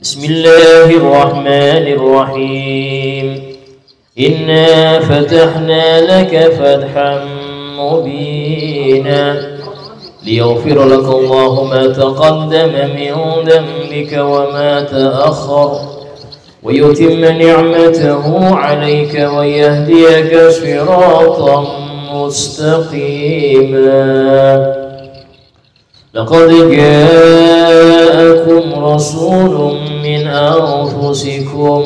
بسم الله الرحمن الرحيم إنا فتحنا لك فتحا مبينا ليغفر لك الله ما تقدم من ذنبك وما تأخر ويتم نعمته عليك ويهديك صراطا مستقيما. لقد جاءكم رسول من أنفسكم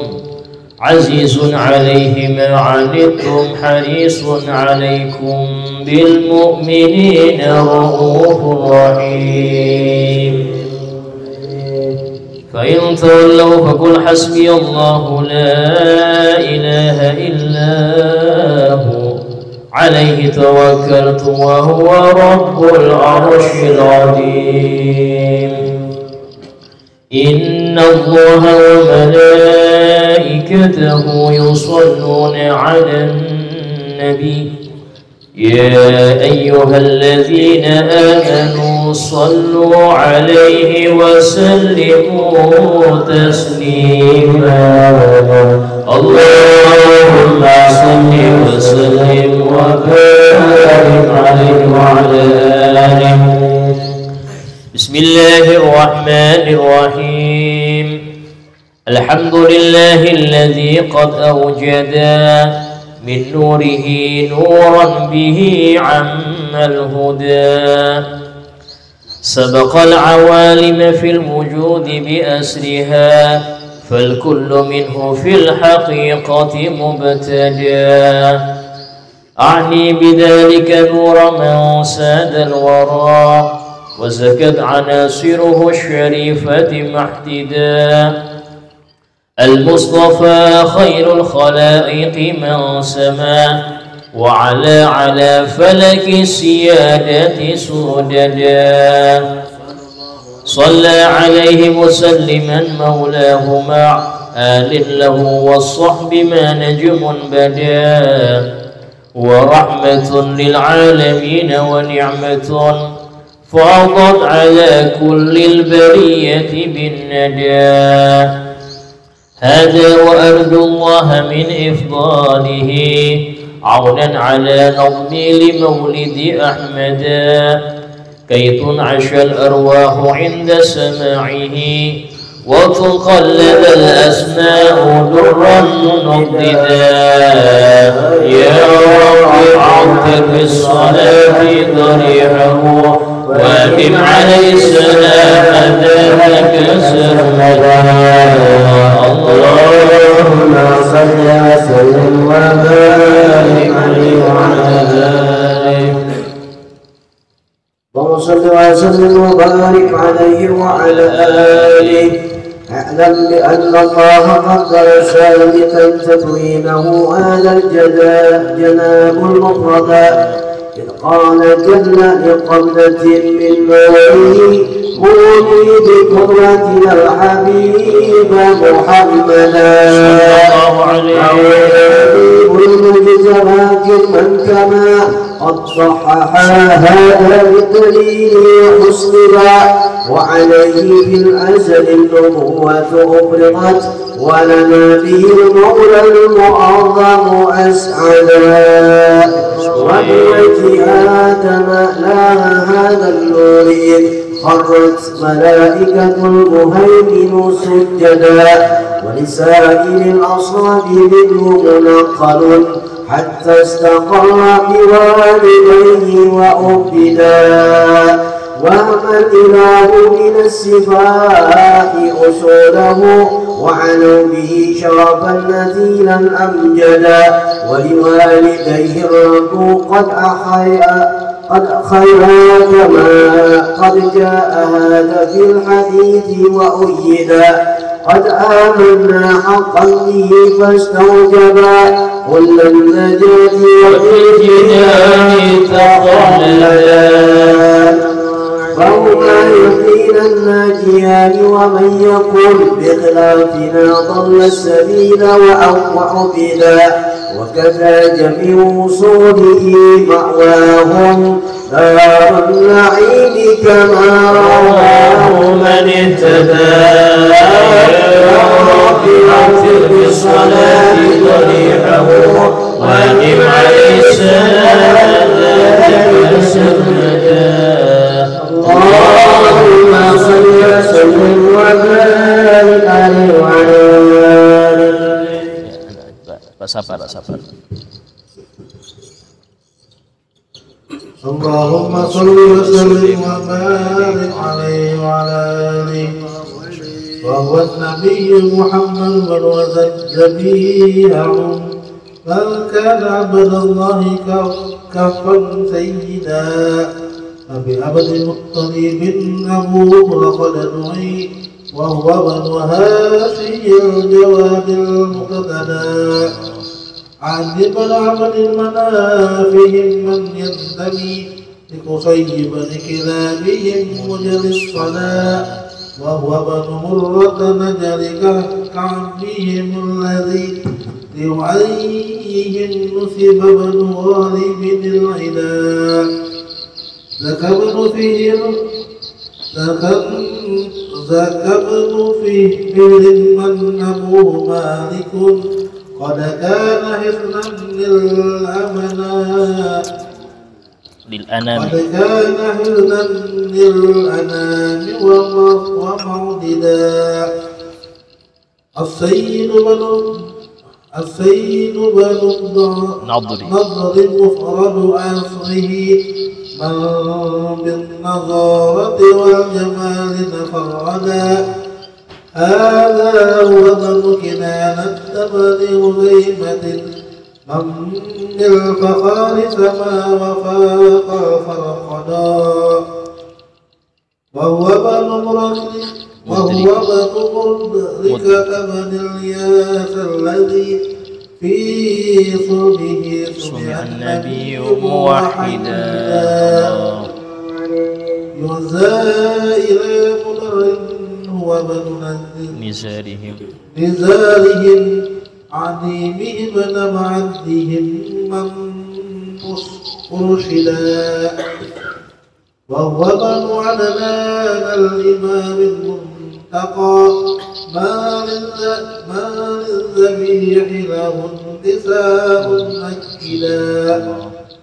عزيز عليه ما عنتم حريص عليكم بالمؤمنين رؤوف رحيم. فإن تولوا فقل حسبي الله لا إله إلا هو عليه توكلت وهو رب العرش العظيم. إن الله وملائكته يصلون على النبي يا أيها الذين آمنوا صلوا عليه وسلموا تسليما. اللهم صل وسلم وبارك عليه وعلى آله. بسم الله الرحمن الرحيم. الحمد لله الذي قد أوجد من نوره نورا به عم الهدى سبق العوالم في الوجود بأسرها فالكل منه في الحقيقة مبتدى. أعني بذلك نور من ساد الورى وزكت عناصره الشريفة محتدا. المصطفى خير الخلائق من سما وعلى على فلك السيادة سوددا. صلى عليه مسلما مولاه مع آل له والصحب ما نجم بدا. ورحمة للعالمين ونعمة فاضت على كل البرية بالندى. هذا وأرجو الله من إفضاله عونا على نظمي لمولد أحمدا كي تنعش الأرواح عند سماعه وتقلد الأسماء درا منضدا. يا رب عظم بالصلاة ضريحه وأتم عليه السلام ذلك سرمدا. اللهم صل وسلم وبارك عليه وعلى آله. اللهم صل وسلم وبارك عليه وعلى آله. اعلم بأن الله قدر ثابتا تكوينه هذا الجناب المفردا إذ قال جل لقبلة من نوره قولي بقرتنا الحبيب محمدا حبيب المجتبى من كما قد صحح هذا بالدليل حسنها وعليه في الأزل النبوة أفرغت ولنا به المولى المعظم أسعدا. وبيت آدم لها هذا النور خرت ملائكة المهيمن سجدا ولسائر الأصحاب منه منقل حتى استقر بوالديه وأبدا. وأما الإله من السفاء أصوله وعلوا به شرفا نزيلا أمجدا ولوالديه الرب قد خيرا كما قد جاء هذا في الحديث وأيدا. قد آمنا حقا به فاستوجبا كل النجاة والجنان تخلدا. فهما يحيينا الناجيان ومن يقول بخلافنا ضل السبيل وعبدا. وكذا جميع وصوله مأواهم دار النعيم كما رواه من اهتدى. وبارك عليه وعلى آله. Sabar. اللهم صل وسلم وبارك عليه وعلى آله. وهو النبي محمد وزكريا بل كان عبد الله كفا سيدا فبعبد المطلب أبوه لقد دعي وهو ابن هاشم الجواد المقتدى عن ابن عبد المنافهم من ينتمي لقصي بن كلابهم مجل الصلاة وهو ابن مرة نجل كعبهم الذي لوعيهم نسب بن غالب العلا ذكبن فيه من أبوه مالك قد كان حصنا للأنام ومعددا السيد بن نضر مفرد عصره من بالنظارة والجمال تفردا هذا هو ابن كنانة بن هزيمة من بالفخار سما وفاق فرقدا وهو ابن مدركة بن الياس الذي في صلبه سمع النبي موحدا يوزى إلى مدر هو بن نزارهم عديمهم بن معدهم من مرشدا وهو بن عدنان الإمام المنتقى ما للذبيح له انتساب مكدا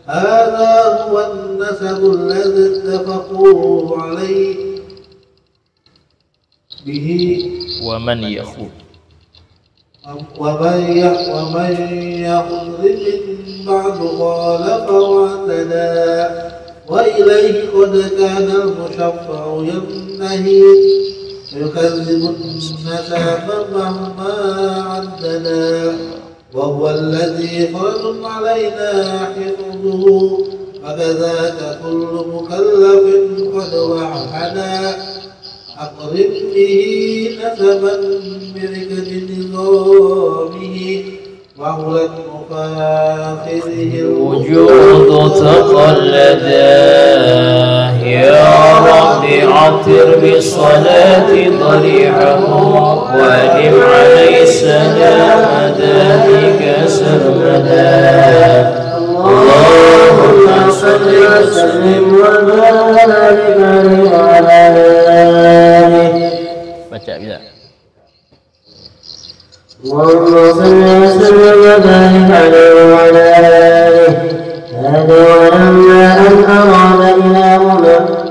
هذا هو النسب الذي اتفقوا عليه به ومن يخوض من بعد خالف واعتدى وإليه قد كان المشفع ينتهي يكذب النسب مهما عددا وهو الذي فرض علينا حفظه فكذاك كل مكلف قد وحدا أقرب به نسبا بركة نظامه وعلت مفاخره الوجود تقلدا يا رب عطر بالصلاة ضريعه وأدم عليه السلام ذلك سرمدا اللهم صل وسلم وبارك عليه وعلى آله. Baca bisa. اللهم صل وسلم وبارك عليه وعلى آله. هذا ولما أن أراد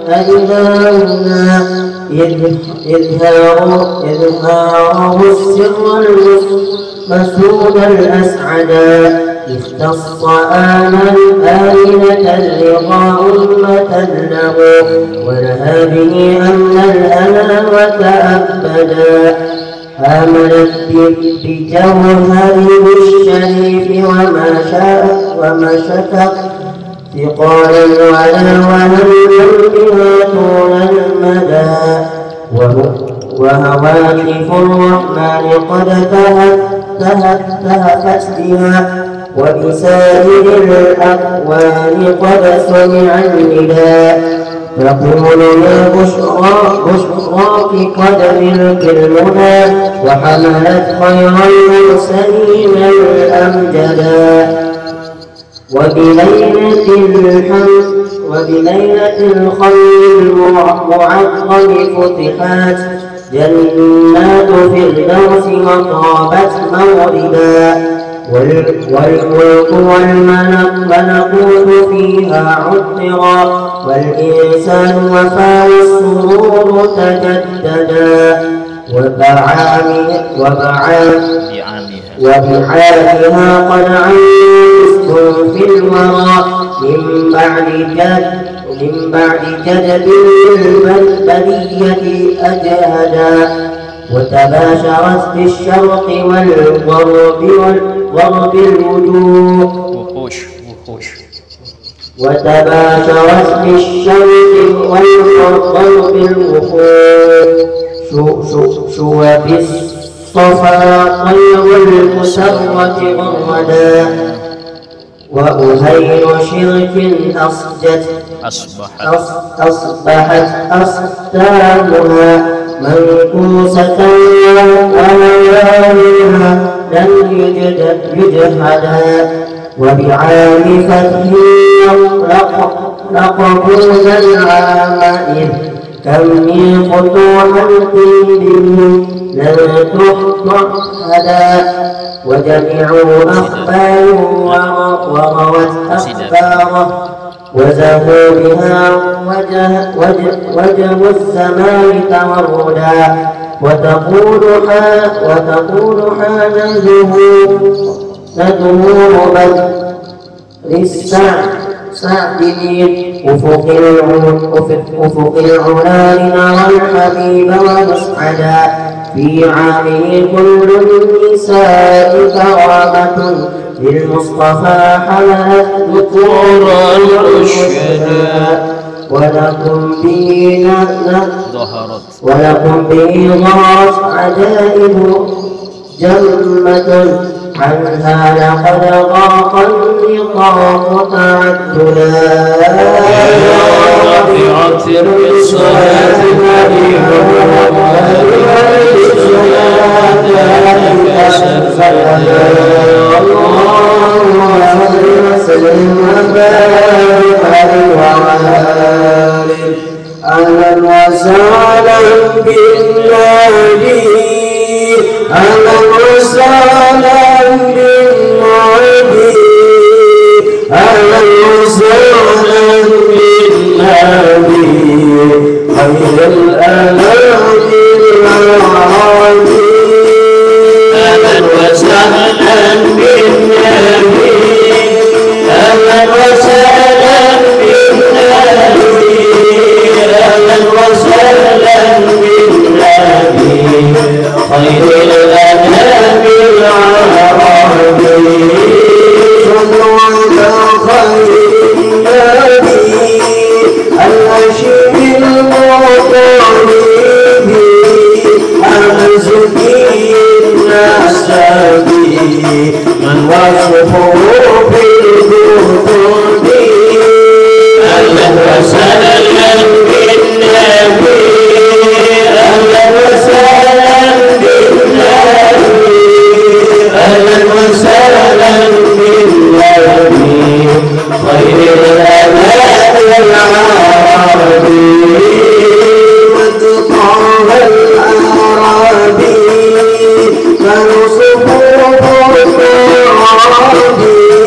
إلهنا إظهاره السر المسعود الأسعدا اختص آمنة الرضا أمة له ونهى به أمن الأنام تأبدا آمنت بجوهره الشريف وما شتق ثقالا ولا وهما بها طول المدى وهواكف الرحمن قد تهفت بها وبسائر الأقوال قد سمع النداء يقول يا بشراك قد ملك المنى وحملت خير المرسلين الأمجدا وبليلة الخير المعظم فتحات جنات فردوس وطابت موردا والملك والملكوت فيها عطرا والإنسان وفاء السرور تجددا وبعادها قد عمتم في الورى من بعد جدب البرية أجهدا وتباشرت بالشرق والغرب الوجوه وتباشرت بالشمس والغرب الوحوش شوب الصفا طير المسرة غردا وأهيل شرك أصبحت أصدامها منكوسة ولياليها لن يجهدا وبعام فتح لقبوز العام إذ كم من فتوحات به لن تحصدا وجميع أخبار وروت أخباره وزهوا بها وجه السماء توردا وتقول حاجزه تدور بدر السعدين أفق العلا لنرى الحبيب ونسعدا في عامه كل النساء كرامة للمصطفى حملت ذكورا رشدا ولكم به ظهرت عجائب جمة عنها لقد ضاق النطاق تعدلا رفعت الصلاة أهلا وسهلا بالنبي أهلا وسهلا بالنبي أهلا وسهلا بالنبي خير الأنام العربي أهلا وسهلا بالنبي أهلا وسهلا بالنبي أهلا وسهلا بالنبي خير الأنام العربي صلوا على خير النبي الهاشم المطلب الزكي النسبي من وصفه في الكتب أهلا وسهلا بالنبي أهلا وسهلا بالنبي أهلا وسهلا بالنبي خير الأنام العربي وتطعم الأعرابي فنصفه الأعرابي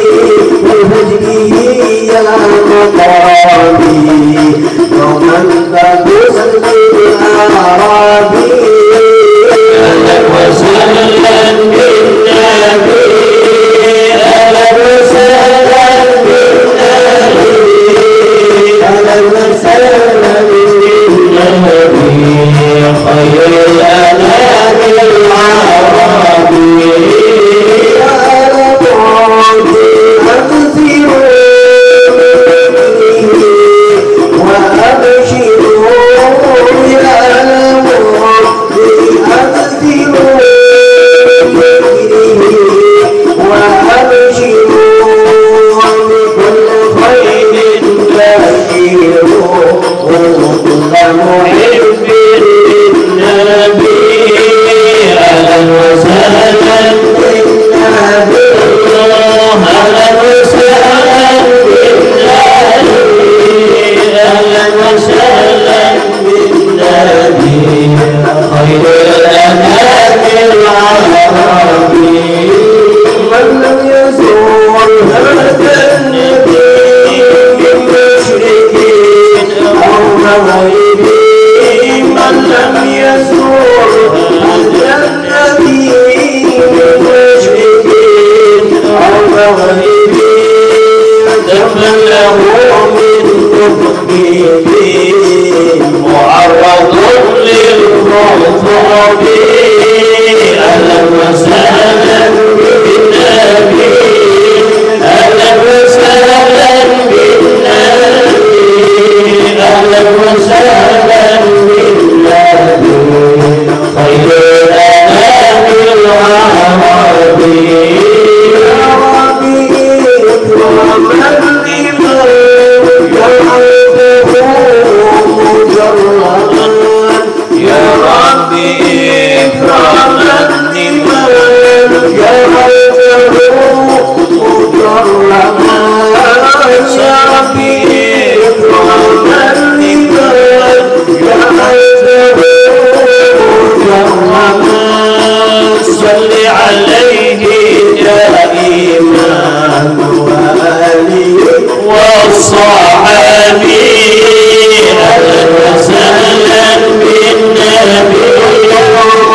ربي أهلا وسهلا بالنبي أهلا وسهلا بالنبي أهلا وسهلا بالنبي خير الأنام العربي يا ربي إكراما لمن يحبه مجردا يا ربي إكراما لمن يحبه مجردا يا ربي إكراما لمن يحبه مجردا صل عليه دائما وآله والصحابي أهلا وسهلا بالنبي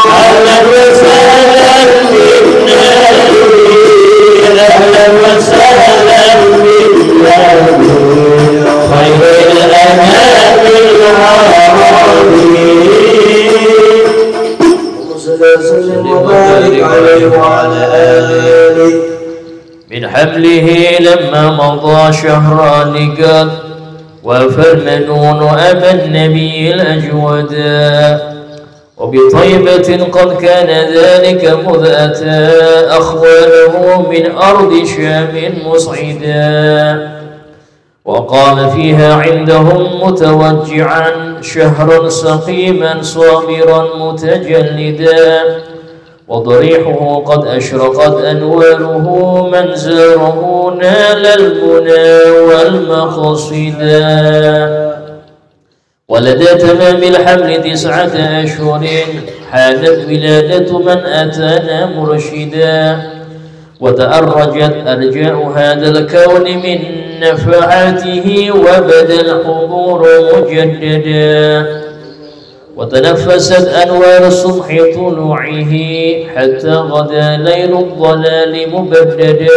أهلا وسهلا بالنبي أهلا وسهلا بالنبي خير الأنام العربي وسلم وبارك عليه وعلى آله. من حمله لما مضى شهران قد وفى المنون أبا النبي الأجودا وبطيبة قد كان ذلك مذ أتى أخواله من أرض شام مصعدا وقام فيها عندهم متوجعا شهرا سقيما صابرا متجلدا وضريحه قد أشرقت أنواره من زاره نال المنى والمقصدا ولدى تمام الحمل 9 أشهر حانت ولادة من أتانا مرشدا وتأرجت أرجاء هذا الكون من نفعاته وبدا الحضور مجددا وتنفست أنوار الصبح طلوعه حتى غدا ليل الضلال مبددا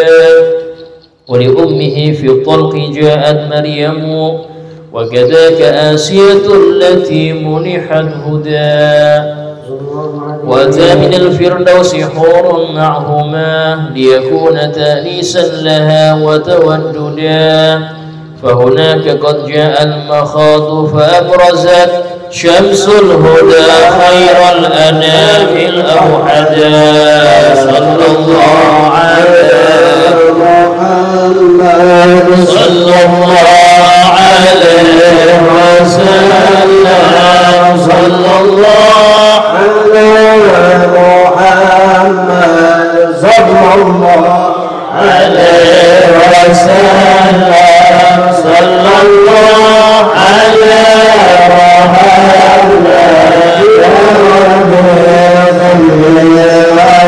ولأمه في الطلق جاءت مريم وكذاك آسية التي منحت هدى وأتى من الفردوس حور معهما ليكون تأنيسا لها وتوددا فهناك قد جاء المخاض فأبرزت شمس الهدى خير الأنام الأوحدا صلى الله عليه محمد صلى الله عليه وسلم صلى الله عليه محمد صلى الله عليه وسلم صلى الله عليه محمد يا رب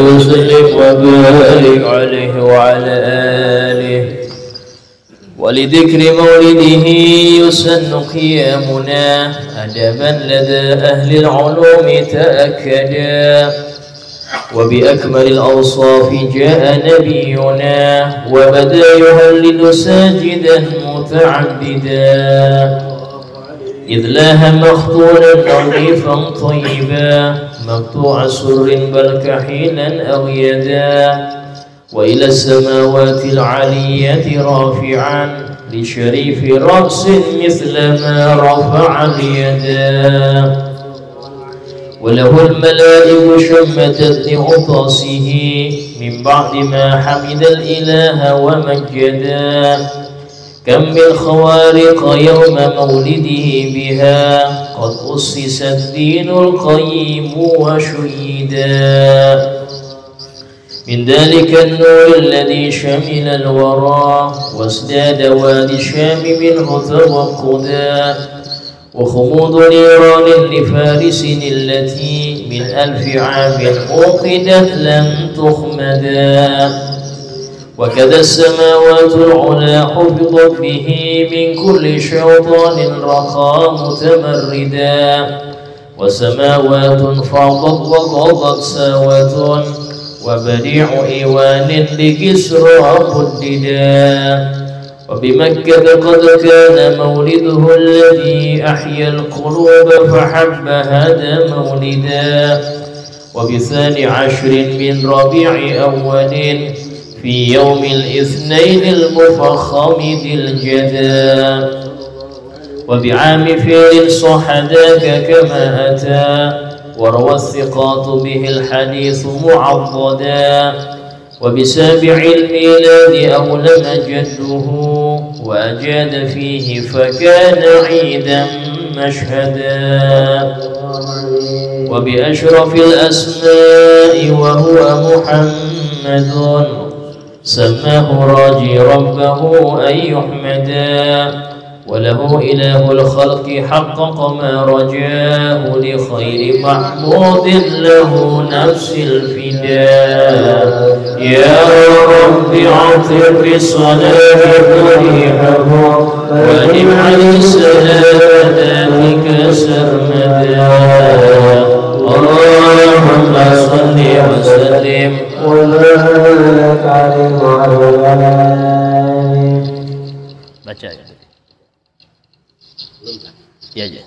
وسلم وبارك عليه وعلى آله. ولذكر مولده يسن قيامنا أدبا لدى أهل العلوم تأكدا، وبأكمل الأوصاف جاء نبينا وبدا يهلل ساجدا متعبدا، إذ لاه مخطولا نظيفا طيبا مقطوع سر بل كحيلا أو يدا، وإلى السماوات العلية رافعا لشريف رأس مثل ما رفع اليدا، وله الملائك شمتت لعطاسه من بعد ما حمد الإله ومجدا، كم من خوارق يوم مولده بها قد أسس الدين القيم وشيدا، من ذلك النور الذي شمل الورى وازداد وادي الشام منه توقدا، وخمود نيران لفارس التي من 1000 عام أوقدت لم تخمدا، وكذا السماوات العلى حفظت به من كل شيطان رقى متمردا، وسماوات فاضت وقضت ساوة وبديع إيوان لكسرى مددا، وبمكة قد كان مولده الذي أحيا القلوب فحب هذا مولدا، وب12 من ربيع أول في يوم الاثنين المفخم ذي الجدا، وبعام فيل صح ذاك كما أتى وروى الثقات به الحديث معضدا، وبسابع الميلاد أولم جده وأجاد فيه فكان عيدا مشهدا، وبأشرف الأسماء وهو محمد سماه راجي ربه أن يحمدا، وله إله الخلق حقق ما رجاه لخير محمود له نفس الفداء، يا رب عطر بصلاة طريقه وادم عليه السلام ذلك سرمدا، اللهم صل وسلم وبارك عليه وعلى آله. baca ya ya.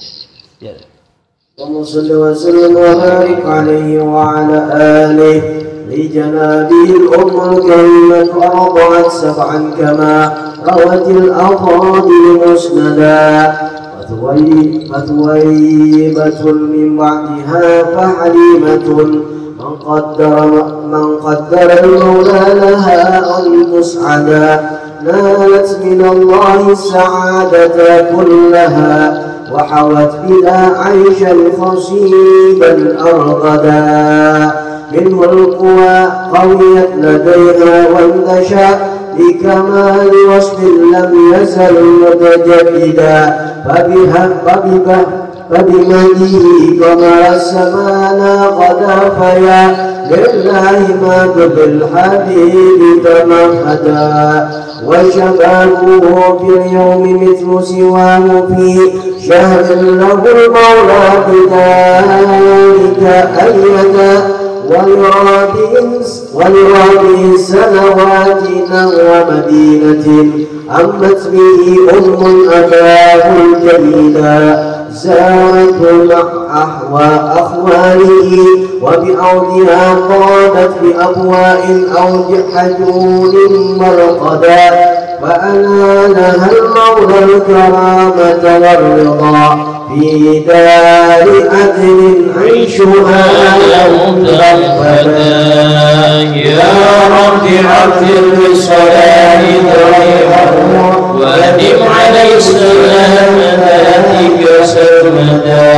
اللهم صل وسلم وبارك عليه وعلى آله. لجنابه الأم الكريمة أرضعت 7 كما روت الأفاضل مسندا، فثويبة من بعدها فحليمة من قدر المولى لها المسعدا، نالت من الله السعادة كلها وحوت بلا عيشا خصيبا أرغدا، منه القوى قويت لديها واندشى بكمال وصف لم يزل متجددا، فبمهده قمر السماء غدا فيا لله ما بالحبيب تمهدا، وشبابه في اليوم مثل سواه في شهر له المولى بذلك أيدا، ولرابه سنوات ومدينة أمت به أباه الجليلا، زارت مع أخواله وبأودها قادت بأبواء أو بحجون مرقدا، فأنالها المولى الكرامة والرضا في دار عدن عيشها يوم أبدا، يا رب عطر بصلاة طريقه وأدم عليه السلام ذاتك سرمدا،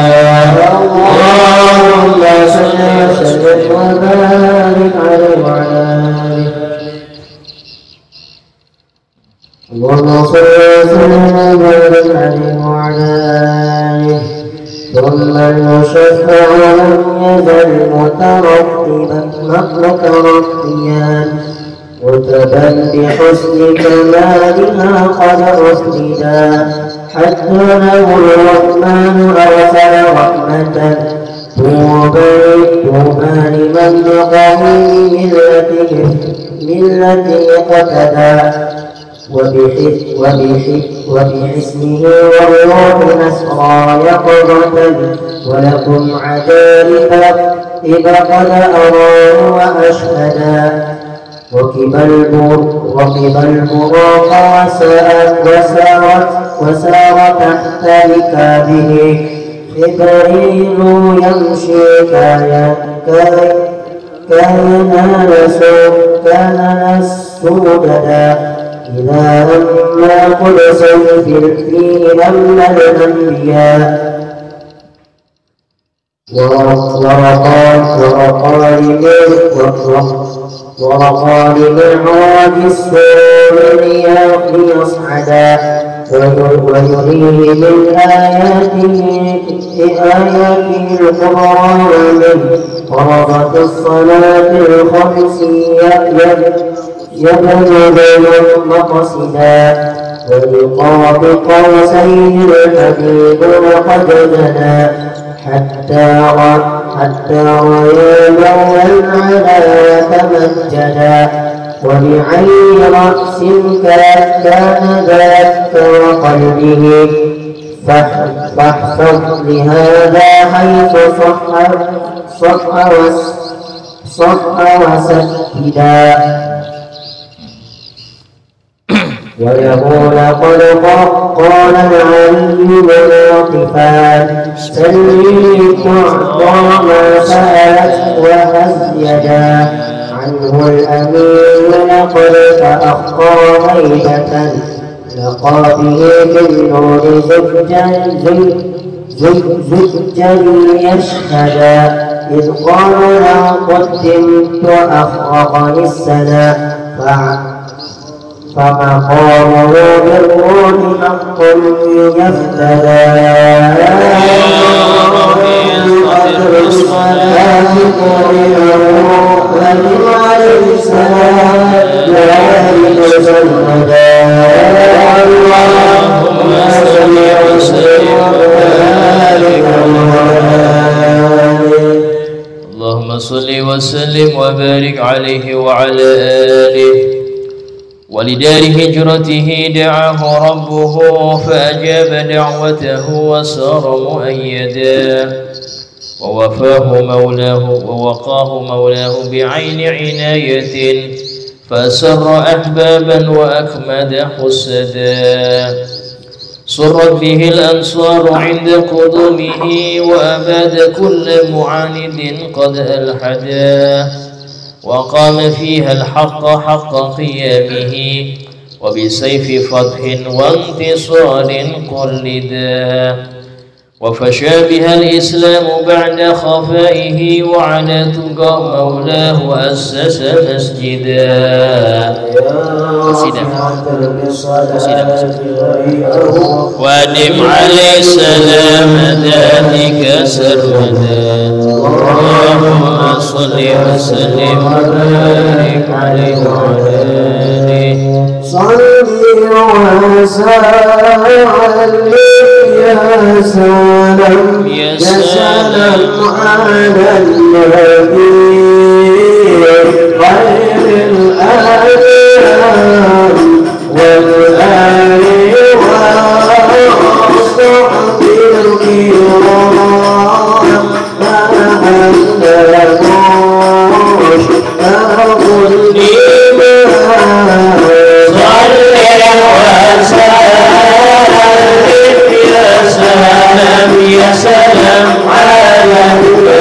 اللهم صل وسلم وبارك عليه وعلى آله. اللهم صل وسلم وبارك عليه وعلى آله. ثم المشفع لم يزل مترقيا رتبا بحسن كمالها قد أسندا حتى له الرحمن أرسل رحمة طوبى لمن بقوي ملته اقتدى وبحسنه والروح نسرى يقظة ولكم عجائب إذا قد أراه وأشهدا ركب البراق وسار تحت ركابه جبريل يمشي كان السوددا إذا أما قدسا فيه لما الأنبياء ورقى لمعراج السور ليصعدا ويريه من آياته القرآن من فرضة الصلاة الخمس يبلغ مقصدا ولقاب قوسين الحبيب لقد جنى حتى رأى مولا على تمجدا ولعين رأس كان ذاك وقلبه فاحفظ لهذا حيث صح وسكدا ويقول قد قال العلي واقفا سلمت أعطى ما سألت وهزيدا عنه الأمين لقد فأخطى هيبة لقى به بالنور زجا يشهدا إذ قال لا قدمت أخرقني السنا فمقامه بالروح حق يفتدى قدر الصلاة قرئه عليه السلام لا يتجمدا اللهم صل وسلم وبارك اللهم صل وسلم وبارك عليه وعلى آله. ولدار هجرته دعاه ربه فأجاب دعوته وصار مؤيدا ووقاه مولاه بعين عناية فسر أحبابا وأكمد حسدا صرت به الأنصار عند قدومه وأباد كل معاند قد ألحدا وقام فيها الحق حق قيامه وبسيف فتح وانتصار قلدا وفشى بها الإسلام بعد خفائه وعلى تقى مولاه أسس مسجدا وادم عليه سلام ذاتك سرمدا اللهم صل وسلم وبارك عليه وعلى آله. صل وسلم يا سلام على النبي خير الأنام والآل والصحب الكرام ما أهلكوش أبو الإيمان صل وسلم يا سلام على النبي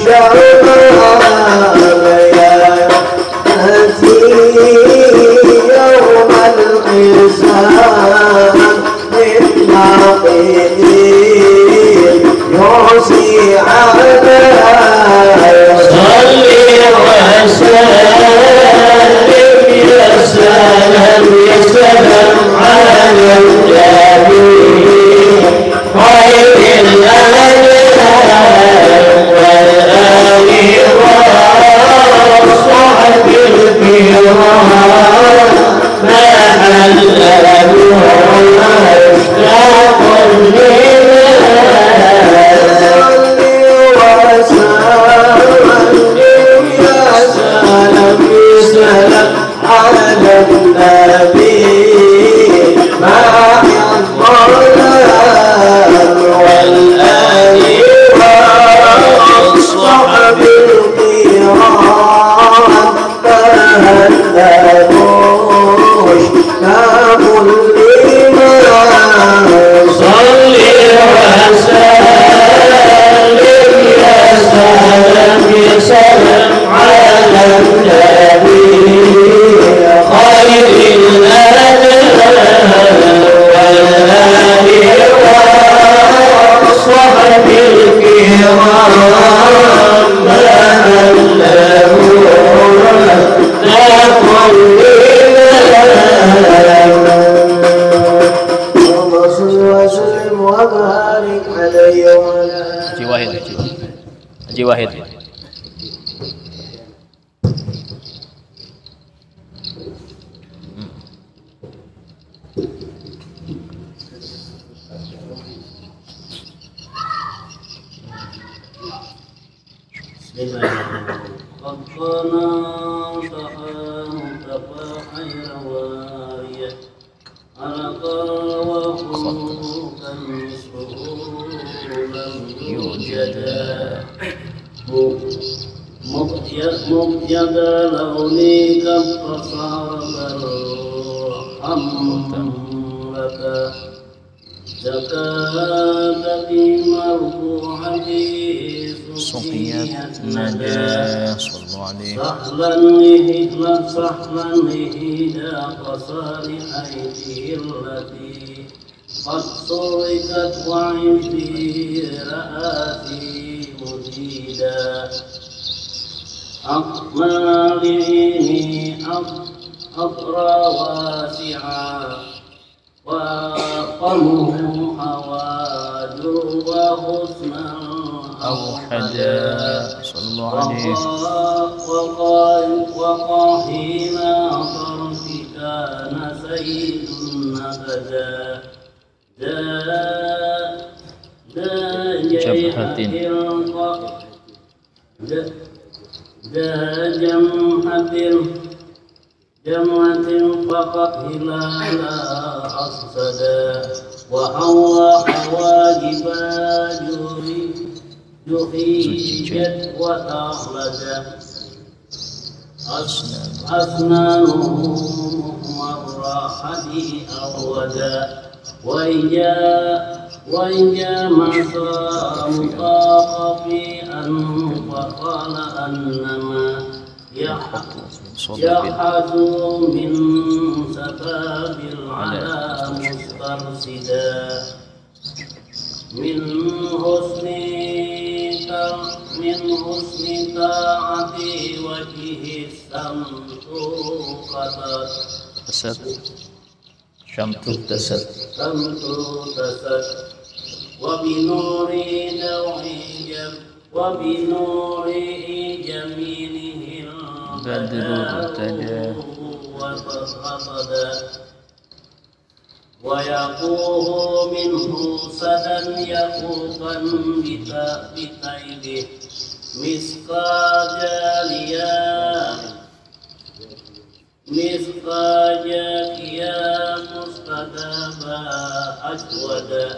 مشتاق أقرى واسعا وقمه هوى وحسنا أوحدا صلى الله عليه وقاحين طرف كان سيد نبدا جمعة فقط هلالا أصفدا وحوى حواجب جحيجت وتخلدا أسنانه مرحة أودا وإن جاء مطاق في أن فقال أنما يحد من سباب العلا مسترسدا من حسن طاعة وجه السمت قصد شمت تسد وبنور جميله بدر ارتدى وقصد ويقوه منه سدا يقوفا بتيده مسقاجاكيا مستدابا أجودا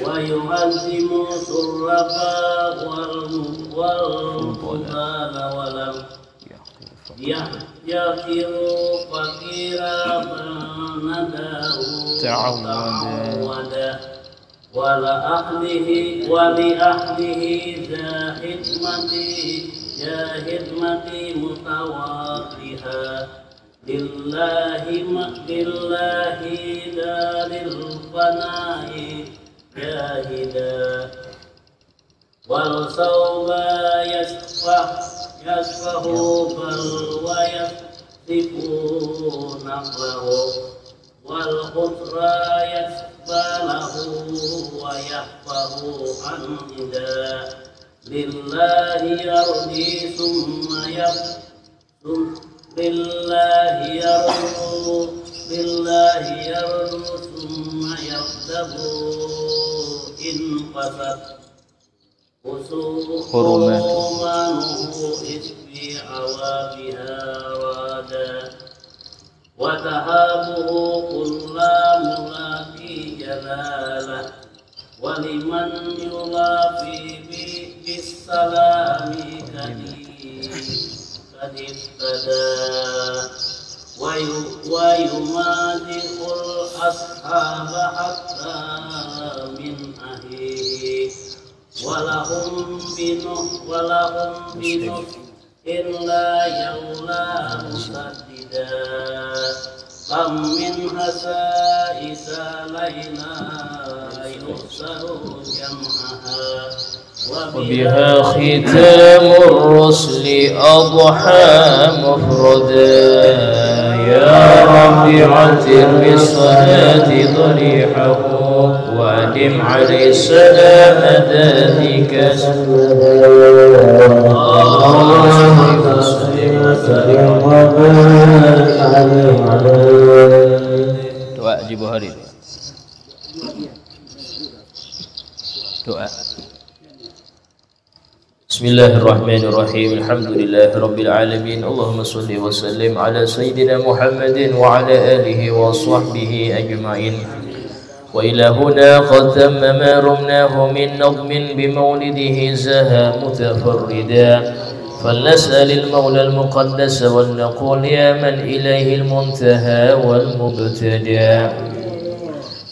ويعزم سرفا والمقبال ولم يغفر فقيرا فنداه تعودا ولأهله ذا خدمتي متواضعها لله دار الفناء جاهدا والصوب يسفه بل ويصف نقله والخسرى يسفى له ويحفظ حمدا لله يرضي ثم يرضو ثم يغضب إن قصد خصومانه في عوابها رادا وتهابه كل ملاقي جلاله ولمن يلافي بالسلام قد اهتدى ويمازح الأصحاب حتى من أهله ولهم بنص إلا يولى مسددا كم من حسائس ليلى يحسر جمعها وبها ختام الرسل أضحى مفردا يا رب عتر بالصلاة ضريحه وأدم عليه السلام ذاتك اللهم صل وسلم وبارك عليه doa jibu hari doa. Bismillahirrahmanirrahim. Alhamdulillahi rabbil alamin. Allahumma salli wa sallim ala sayyidina Muhammadin wa ala alihi wa sahbihi ajma'in. Wa ila huna qad tamma ma rumnahu min nadmin bi mawlidihi zaha mutafarrida. فلنسأل المولى المقدس ولنقول يا من إليه المنتهى والمبتدى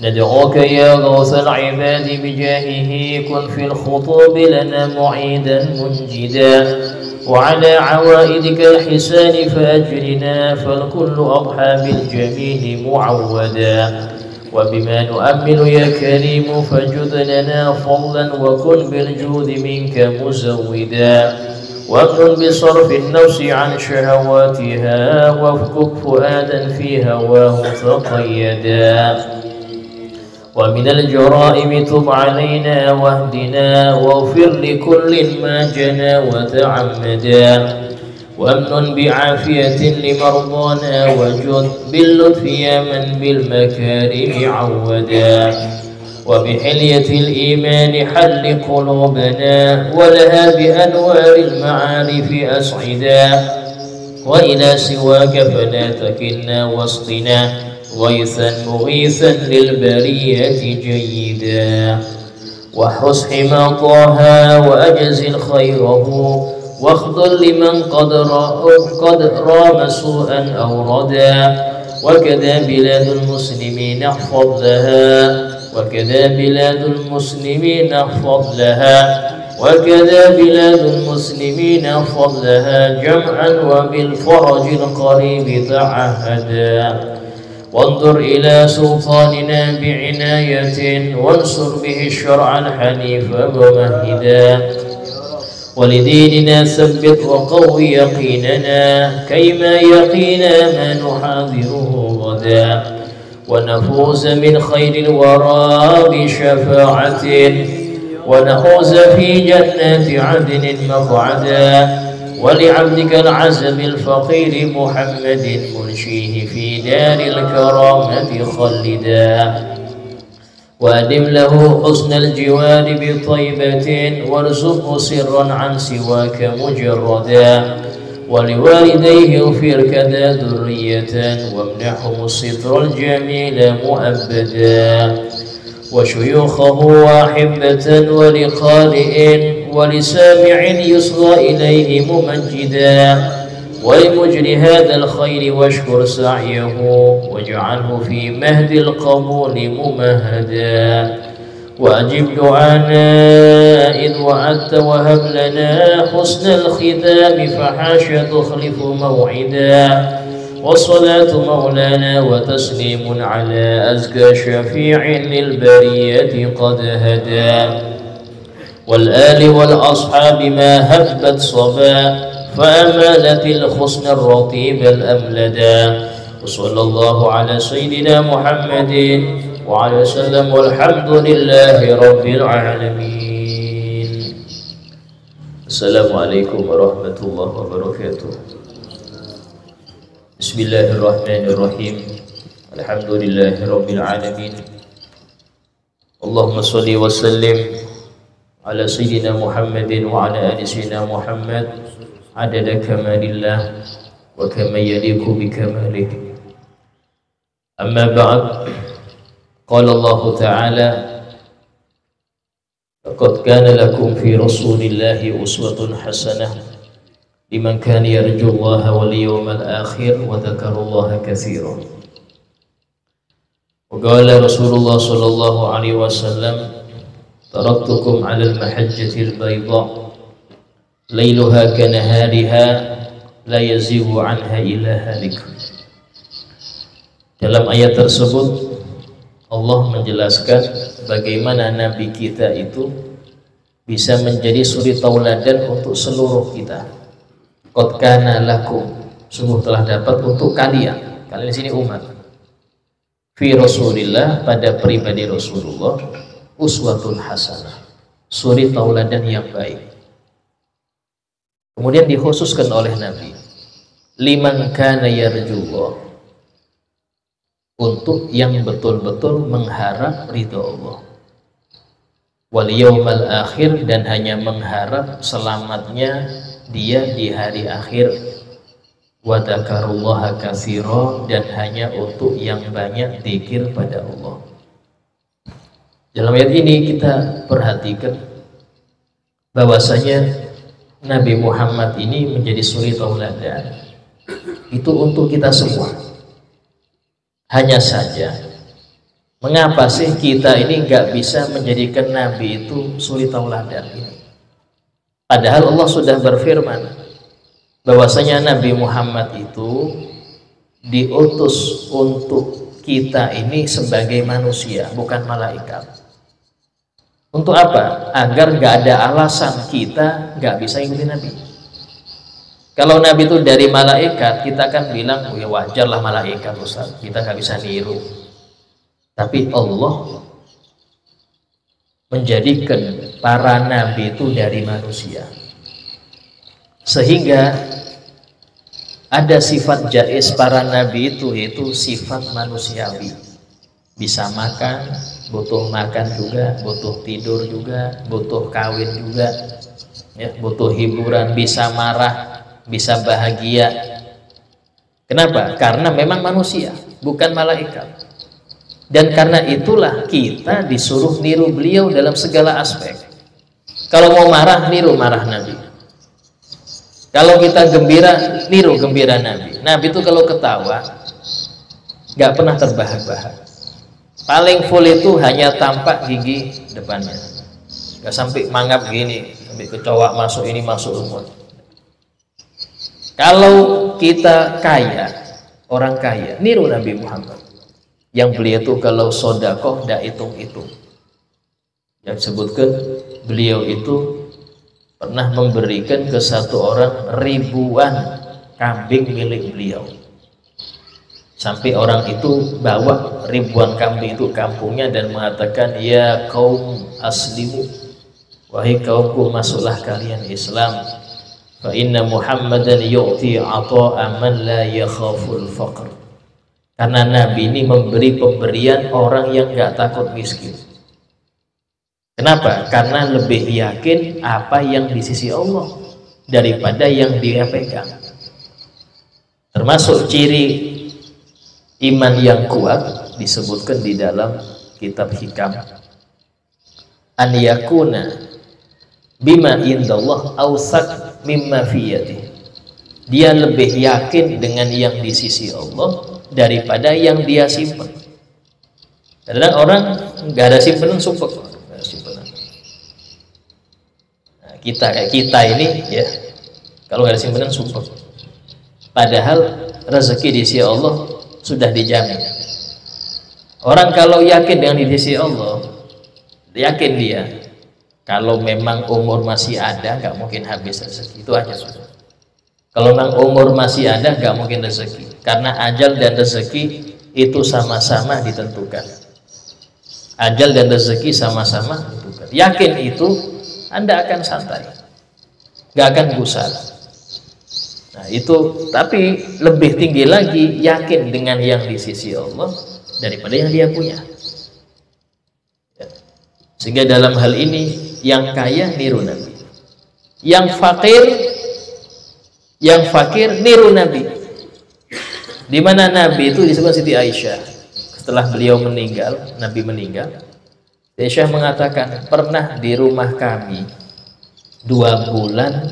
ندعوك يا غوث العباد بجاهه كن في الخطوب لنا معيدا منجدا وعلى عوائدك الحسان فأجرنا فالكل أضحى بالجميل معودا وبما نؤمل يا كريم فجد لنا فضلا وكن بالجود منك مزودا وكن بصرف النفس عن شهواتها وافكك فؤادا في هواه تقيدا ومن الجرائم تب علينا واهدنا واغفر لكل ما جنى وتعمدا وامن بعافية لمرضانا وجد باللطف يا من بالمكارم عودا وبحلية الإيمان حل قلوبنا ولها بأنوار المعارف أسعدا وإلى سواك فلا تكلنا واسقنا غيثا مغيثا للبرية جيدا واحرس حمى طه وأجزل خيره واخذل لمن قد رام سوءا أو ردا وكذا بلاد المسلمين احفظ لها وكذا بلاد المسلمين احفظ لها وكذا بلاد المسلمين احفظ لها جمعا وبالفرج القريب تعهدا وانظر إلى سلطاننا بعناية وانصر به الشرع الحنيف ومهدا ولديننا ثبت وقو يقيننا كيما يقينا ما نحاذره غدا ونفوز من خير الورى بشفاعة ونفوز في جنات عدن مقعدا ولعبدك العزم الفقير محمد منشيه في دار الكرامة خلدا وأدم له حسن الجوار بطيبة وارزقه سرا عن سواك مجردا ولوالديه اغفر كذا ذرية وامنحهم الستر الجميل مؤبدا وشيوخه وأحبة ولقارئ ولسامع يصغى إليه ممجدا ولمجري هذا الخير واشكر سعيه واجعله في مهد القبول ممهدا وأجب دعانا إذ وعدت وهب لنا حسن الختام فحاشا تخلف موعدا والصلاة مولانا وتسليم على أزكى شفيع للبرية قد هدى والآل والأصحاب ما هبت صبا فأمالت الحسن الرطيب الأملدا وصلى الله على سيدنا محمد وعلى وسلم والحمد لله رب العالمين. السلام عليكم ورحمة الله وبركاته. بسم الله الرحمن الرحيم. الحمد لله رب العالمين. اللهم صل وسلم على سيدنا محمد وعلى آل سيدنا محمد عدد كمال الله وكما يليق بكماله. أما بعد، قال الله تعالى: لقد كان لكم في رسول الله أسوة حسنة لمن كان يرجو الله واليوم الآخر وذكر الله كثيرا. وقال رسول الله صلى الله عليه وسلم: تركتكم على المحجة البيضاء ليلها كنهارها لا يزيغ عنها إلا هالك. Dalam ayat tersebut Allah menjelaskan bagaimana Nabi kita itu bisa menjadi suri tauladan untuk seluruh kita. Qad kana lakum, sungguh telah dapat untuk kalian. Kalian di sini umat. Fi Rasulillah, pada pribadi Rasulullah, uswatun hasanah, suri tauladan yang baik. Kemudian dikhususkan oleh Nabi, liman kana yarjullah, untuk yang betul-betul mengharap ridha Allah, wal yaumal akhir, dan hanya mengharap selamatnya dia di hari akhir, wa dzakarullaha katsira, dan hanya untuk yang banyak zikir pada Allah. Dalam ayat ini kita perhatikan bahwasanya Nabi Muhammad ini menjadi suri tauladan. Itu untuk kita semua. Hanya saja, mengapa sih kita ini nggak bisa menjadikan Nabi itu suri tauladan ini? Padahal Allah sudah berfirman bahwasanya Nabi Muhammad itu diutus untuk kita ini sebagai manusia, bukan malaikat. Untuk apa? Agar nggak ada alasan kita nggak bisa ikuti Nabi. Kalau Nabi itu dari malaikat, kita akan bilang, ya wajarlah malaikat Ustaz, kita nggak bisa niru. Tapi Allah menjadikan para nabi itu dari manusia, sehingga ada sifat jais para nabi itu, yaitu sifat manusiawi. Bisa makan, butuh makan juga, butuh tidur juga, butuh kawin juga, ya, butuh hiburan, bisa marah, bisa bahagia. Kenapa? Karena memang manusia, bukan malaikat. Dan karena itulah kita disuruh niru beliau dalam segala aspek. Kalau mau marah, niru marah Nabi. Kalau kita gembira, niru gembira Nabi. Nabi itu kalau ketawa nggak pernah terbahak-bahak. Paling full itu hanya tampak gigi depannya, nggak sampai mangap gini, sampai kecoa masuk ini masuk semua. Kalau kita kaya, orang kaya, niru Nabi Muhammad. Yang beliau itu kalau sodakoh nggak hitung-hitung. Yang sebutkan beliau itu pernah memberikan ke satu orang ribuan kambing milik beliau. Sampai orang itu bawa ribuan kambing itu kampungnya dan mengatakan, ya kaum aslimu, wahai kaumku, masuklah kalian Islam. Fa inna Muhammadan yu'ti ata'a man la yakhaful faqr. Karena Nabi ini memberi pemberian orang yang gak takut miskin. Kenapa? Karena lebih yakin apa yang di sisi Allah daripada yang dia pegang. Termasuk ciri iman yang kuat disebutkan di dalam kitab Hikam, an yakuna bima indallah awsaq mimma fi yadihi. Dia lebih yakin dengan yang di sisi Allah daripada yang dia simpan. Kadang orang nggak ada simpanan sumpah. Nah, kayak kita ini ya, kalau nggak ada simpanan sumpah. Padahal rezeki di sisi Allah sudah dijamin. Orang kalau yakin dengan di sisi Allah, yakin dia kalau memang umur masih ada nggak mungkin habis rezeki, itu aja sudah. Kalau memang umur masih ada nggak mungkin rezeki, karena ajal dan rezeki itu sama-sama ditentukan. Ajal dan rezeki sama-sama ditentukan. Yakin itu, Anda akan santai, nggak akan gusar. Nah itu, tapi lebih tinggi lagi yakin dengan yang di sisi Allah daripada yang dia punya. Sehingga dalam hal ini yang kaya niru Nabi, yang fakir niru Nabi. Di mana Nabi itu disebut Siti Aisyah. Setelah beliau meninggal, Nabi meninggal, Aisyah mengatakan, pernah di rumah kami 2 bulan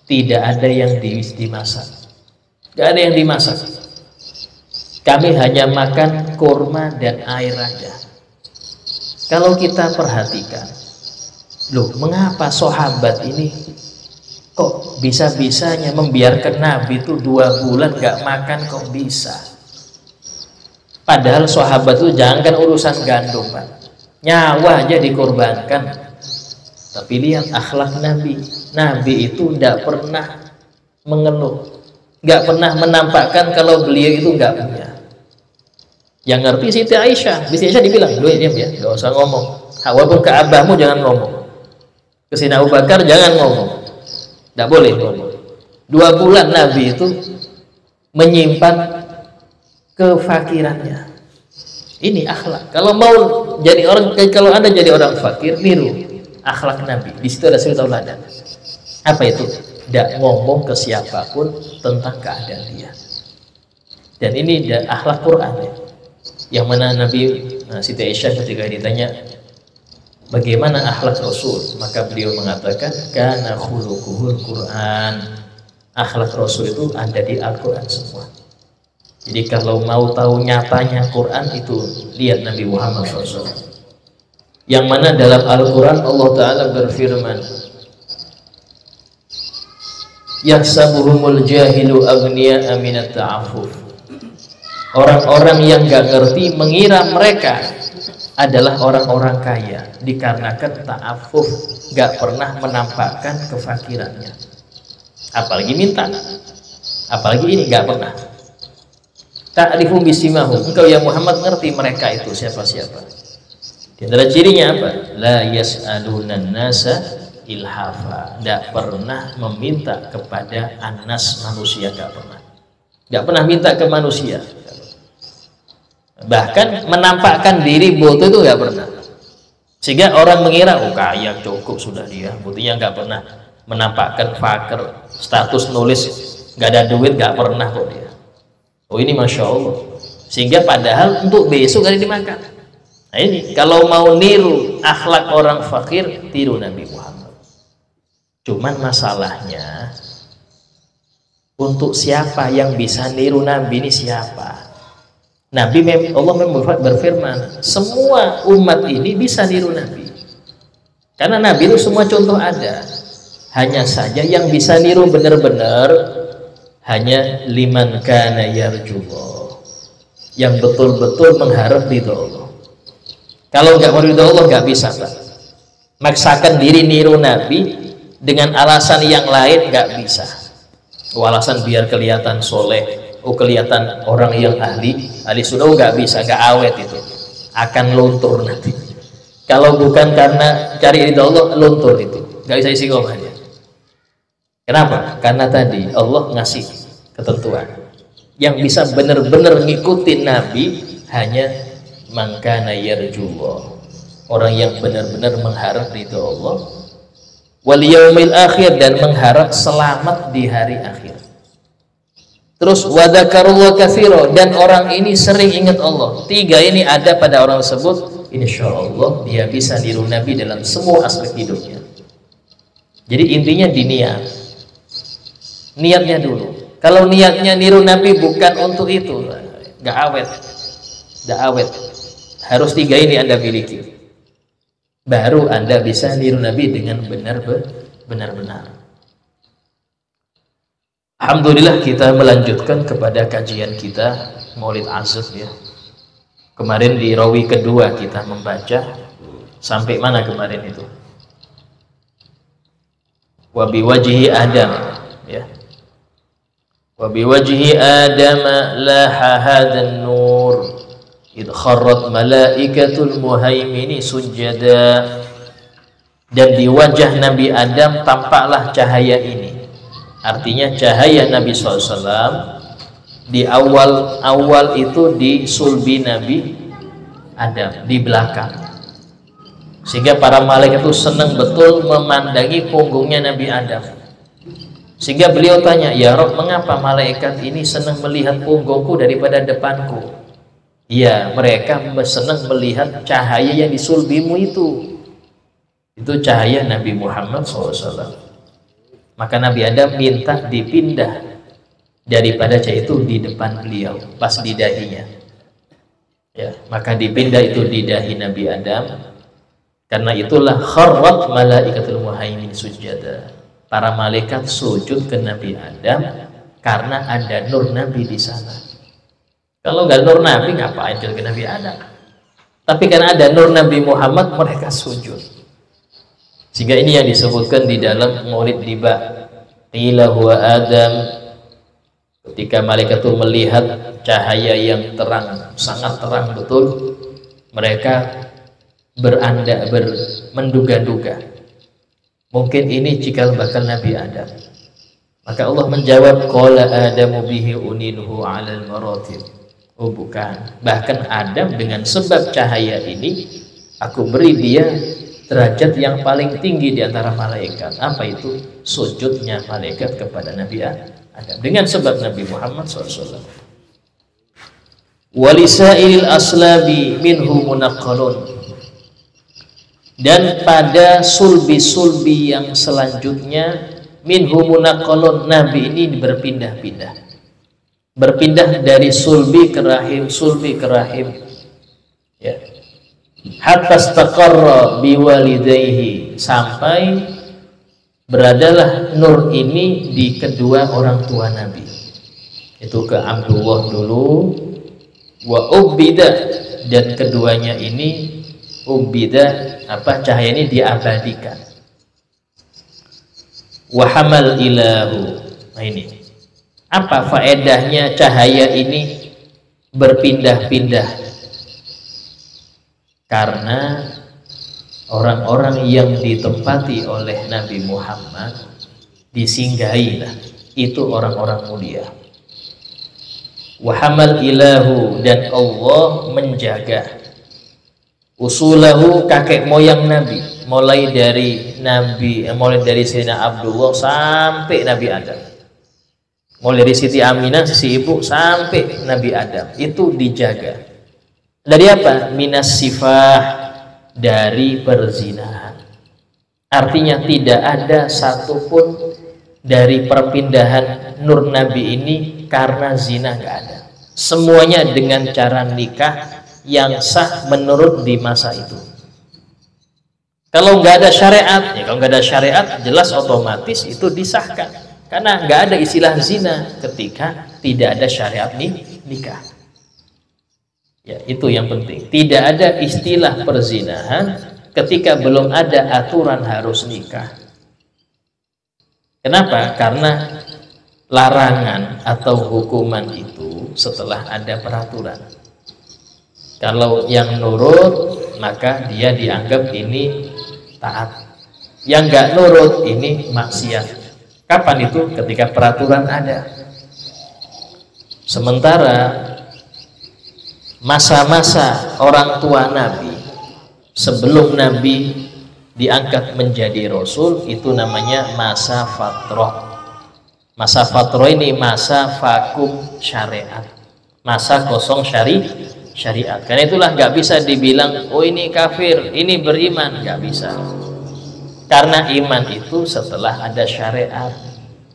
tidak ada yang dimasak, gak ada yang dimasak. Kami hanya makan kurma dan air aja. Kalau kita perhatikan, loh, mengapa sahabat ini kok bisa-bisanya membiarkan Nabi itu 2 bulan gak makan, kok bisa? Padahal sahabat itu jangankan urusan gandum, Pak, nyawa aja dikorbankan. Tapi lihat akhlak Nabi. Nabi itu tidak pernah mengeluh, nggak pernah menampakkan kalau beliau itu nggak punya. Yang ngerti Siti Aisyah. Siti Aisyah dibilang, lu diam ya, nggak usah ngomong. Walaupun ke abahmu jangan ngomong, ke Sayyidina Abu Bakar jangan ngomong, nggak boleh ngomong. 2 bulan Nabi itu menyimpan kefakirannya. Ini akhlak. Kalau mau jadi orang, kalau Anda jadi orang fakir, niru akhlak Nabi. Di situ ada suri tauladan. Apa itu? Tidak ngomong ke siapapun tentang keadaan dia. Dan ini akhlak Quran ya. Yang mana Nabi Siti Aisyah ketika ditanya bagaimana akhlak Rasul, maka beliau mengatakan kana khuluquhul Quran. Akhlak Rasul itu ada di Al-Quran semua. Jadi kalau mau tahu nyatanya Quran itu lihat Nabi Muhammad SAW. Yang mana dalam Al-Quran Allah Ta'ala berfirman, yahsabuhumul jahilu aghniya'a minat ta'afuf. Orang-orang yang gak ngerti mengira mereka adalah orang-orang kaya dikarenakan ta'afuf, gak pernah menampakkan kefakirannya. Apalagi minta, apalagi ini gak pernah. Ta'rifu bisimahum, engkau ya Muhammad ngerti mereka itu siapa-siapa. Di antara cirinya apa? La yas'alunan nasa ilhafa. Tidak pernah meminta kepada anas manusia, tidak pernah. Tidak pernah minta ke manusia. Bahkan menampakkan diri butuh itu nggak pernah. Sehingga orang mengira, oh kaya cukup sudah dia. Buktinya nggak pernah menampakkan fakir, status nulis nggak ada duit, nggak pernah kok dia. Oh ini masya Allah. Sehingga padahal untuk besok hari dimakan. Nah ini kalau mau niru akhlak orang fakir, tiru Nabi Muhammad. Cuman masalahnya untuk siapa yang bisa niru Nabi ini siapa? Nabi Allah berfirman, semua umat ini bisa niru Nabi. Karena Nabi itu semua contoh ada. Hanya saja yang bisa niru benar-benar hanya liman kana yarjullah, yang betul-betul mengharap ridho Allah. Kalau nggak mau ridho Allah nggak bisa, Pak. Maksakan diri niru Nabi dengan alasan yang lain nggak bisa. Alasan biar kelihatan soleh, kelihatan orang yang ahli sunnah, nggak bisa, nggak awet itu, akan luntur nanti. Kalau bukan karena cari ridho Allah, luntur itu, nggak bisa isi ngomongnya. Kenapa? Karena tadi Allah ngasih ketentuan yang bisa benar-benar ngikutin Nabi hanya mangkana yarjullah, orang yang benar-benar mengharap ridho Allah, wal yaumil akhir, dan mengharap selamat di hari akhir. Terus wadzakarullah katsira, dan orang ini sering ingat Allah. Tiga ini ada pada orang tersebut, insya Allah dia bisa niru Nabi dalam semua aspek hidupnya. Jadi intinya di niatnya dulu. Kalau niatnya niru Nabi bukan untuk itu, nggak awet, nggak awet. Harus tiga ini Anda miliki, baru Anda bisa niru Nabi dengan benar-benar. Alhamdulillah, kita melanjutkan kepada kajian kita Maulid Azab ya. Kemarin di rawi kedua kita membaca sampai mana kemarin itu? Wa biwajhi Adam ya. Wa biwajhi Adam laha hadan nur id kharrat malaikatul muhaimini sujada. Dan di wajah Nabi Adam tampaklah cahaya ini. Artinya cahaya Nabi SAW di awal itu di sulbi Nabi Adam, di belakang. Sehingga para malaikat itu senang betul memandangi punggungnya Nabi Adam. Sehingga beliau tanya, ya Rabb, mengapa malaikat ini senang melihat punggungku daripada depanku? Iya, mereka senang melihat cahaya yang di sulbimu itu. Itu cahaya Nabi Muhammad SAW. Maka Nabi Adam minta dipindah daripada cahaya itu di depan beliau, pas di dahinya ya, maka dipindah itu di dahi Nabi Adam. Karena itulah kharrat malaikatul muhaimin sujada, para malaikat sujud ke Nabi Adam karena ada nur Nabi di sana. Kalau nggak nur Nabi ngapain ke Nabi Adam? Tapi karena ada nur Nabi Muhammad, mereka sujud. Sehingga ini yang disebutkan di dalam Maulid Diba, qila huwa Adam, ketika malaikat itu melihat cahaya yang terang, sangat terang betul, mereka menduga-duga mungkin ini cikal bakal Nabi Adam. Maka Allah menjawab, qala Adamu bihi uninhu 'alal maratib. Oh bukan, bahkan Adam dengan sebab cahaya ini aku beri dia derajat yang paling tinggi di antara malaikat. Apa itu? Sujudnya malaikat kepada Nabi Adam dengan sebab Nabi Muhammad SAW. Walisail aslabi minhu munaqqalun, dan pada sulbi-sulbi yang selanjutnya minhu munaqqalun, Nabi ini berpindah dari sulbi ke rahim ya. Hatta istaqarra biwalidayhi, sampai beradalah nur ini di kedua orang tua Nabi. Itu ke Abdullah dulu, wa ubida, dan keduanya ini ubida, cahaya ini diabadikan. Wa hamal ilahu. Nah ini apa faedahnya cahaya ini berpindah-pindah? Karena orang-orang yang ditempati oleh Nabi Muhammad, disinggahilah, itu orang-orang mulia. Wahamal ilahu, dan Allah menjaga usulahu, kakek moyang Nabi, mulai dari Sayyidina Abdullah sampai Nabi Adam, mulai dari Siti Aminah si ibu sampai Nabi Adam, itu dijaga. Dari apa? Minas sifah, dari perzinahan. Artinya tidak ada satupun dari perpindahan nur Nabi ini karena zina, nggak ada. Semuanya dengan cara nikah yang sah menurut di masa itu. Kalau nggak ada syariat, ya kalau nggak ada syariat jelas otomatis itu disahkan, karena nggak ada istilah zina ketika tidak ada syariat nikah. Ya, itu yang penting. Tidak ada istilah perzinahan ketika belum ada aturan harus nikah. Kenapa? Karena larangan atau hukuman itu setelah ada peraturan. Kalau yang nurut, maka dia dianggap ini taat. Yang nggak nurut, ini maksiat. Kapan itu? Ketika peraturan ada. Sementara masa-masa orang tua Nabi sebelum Nabi diangkat menjadi Rasul, itu namanya masa fatrah. Masa fatrah ini masa vakum syariat, masa kosong syariat. Karena itulah nggak bisa dibilang oh ini kafir, ini beriman, nggak bisa. Karena iman itu setelah ada syariat,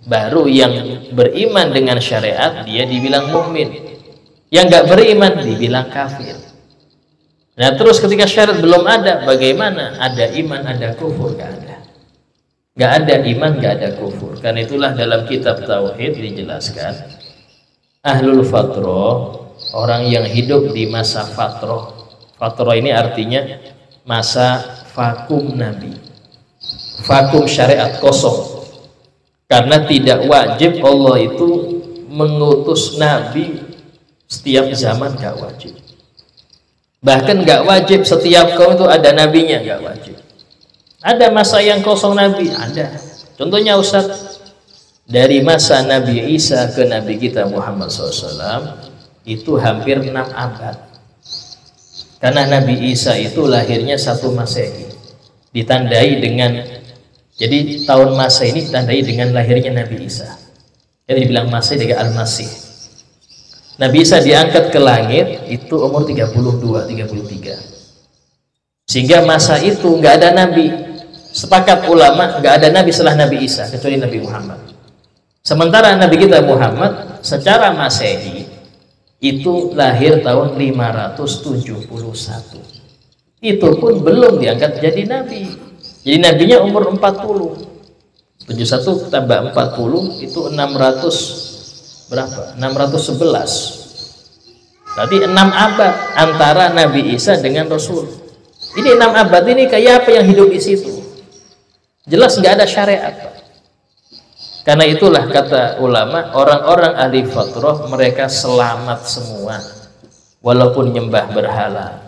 baru yang beriman dengan syariat dia dibilang mukmin. Yang nggak beriman dibilang kafir. Nah terus ketika syariat belum ada, bagaimana? Ada iman, ada kufur? Nggak ada. Nggak ada iman, nggak ada kufur. Karena itulah dalam kitab Tauhid dijelaskan, ahlul fatrah, orang yang hidup di masa fatrah. Fatrah ini artinya masa vakum Nabi, vakum syariat, kosong. Karena tidak wajib Allah itu mengutus Nabi setiap zaman, nggak wajib. Bahkan nggak wajib setiap kaum itu ada nabinya, nggak wajib. Ada masa yang kosong Nabi, ada. Contohnya Ustadz, dari masa Nabi Isa ke Nabi kita Muhammad SAW itu hampir 6 abad. Karena Nabi Isa itu lahirnya 1 Masehi, ditandai dengan, jadi tahun Masehi ini ditandai dengan lahirnya Nabi Isa. Jadi dibilang Masehi dengan Al-Masih. Nabi Isa diangkat ke langit itu umur 32-33. Sehingga masa itu nggak ada Nabi. Sepakat ulama nggak ada Nabi setelah Nabi Isa kecuali Nabi Muhammad. Sementara Nabi kita Muhammad secara Masehi itu lahir tahun 571. Itu pun belum diangkat jadi Nabi. Jadi Nabinya umur 40. 71 tambah 40 itu 600 berapa? 611. Berarti 6 abad antara Nabi Isa dengan Rasul. Ini 6 abad ini kayak apa yang hidup di situ? Jelas nggak ada syariat. Karena itulah kata ulama, orang-orang ahli fatrah mereka selamat semua, walaupun nyembah berhala,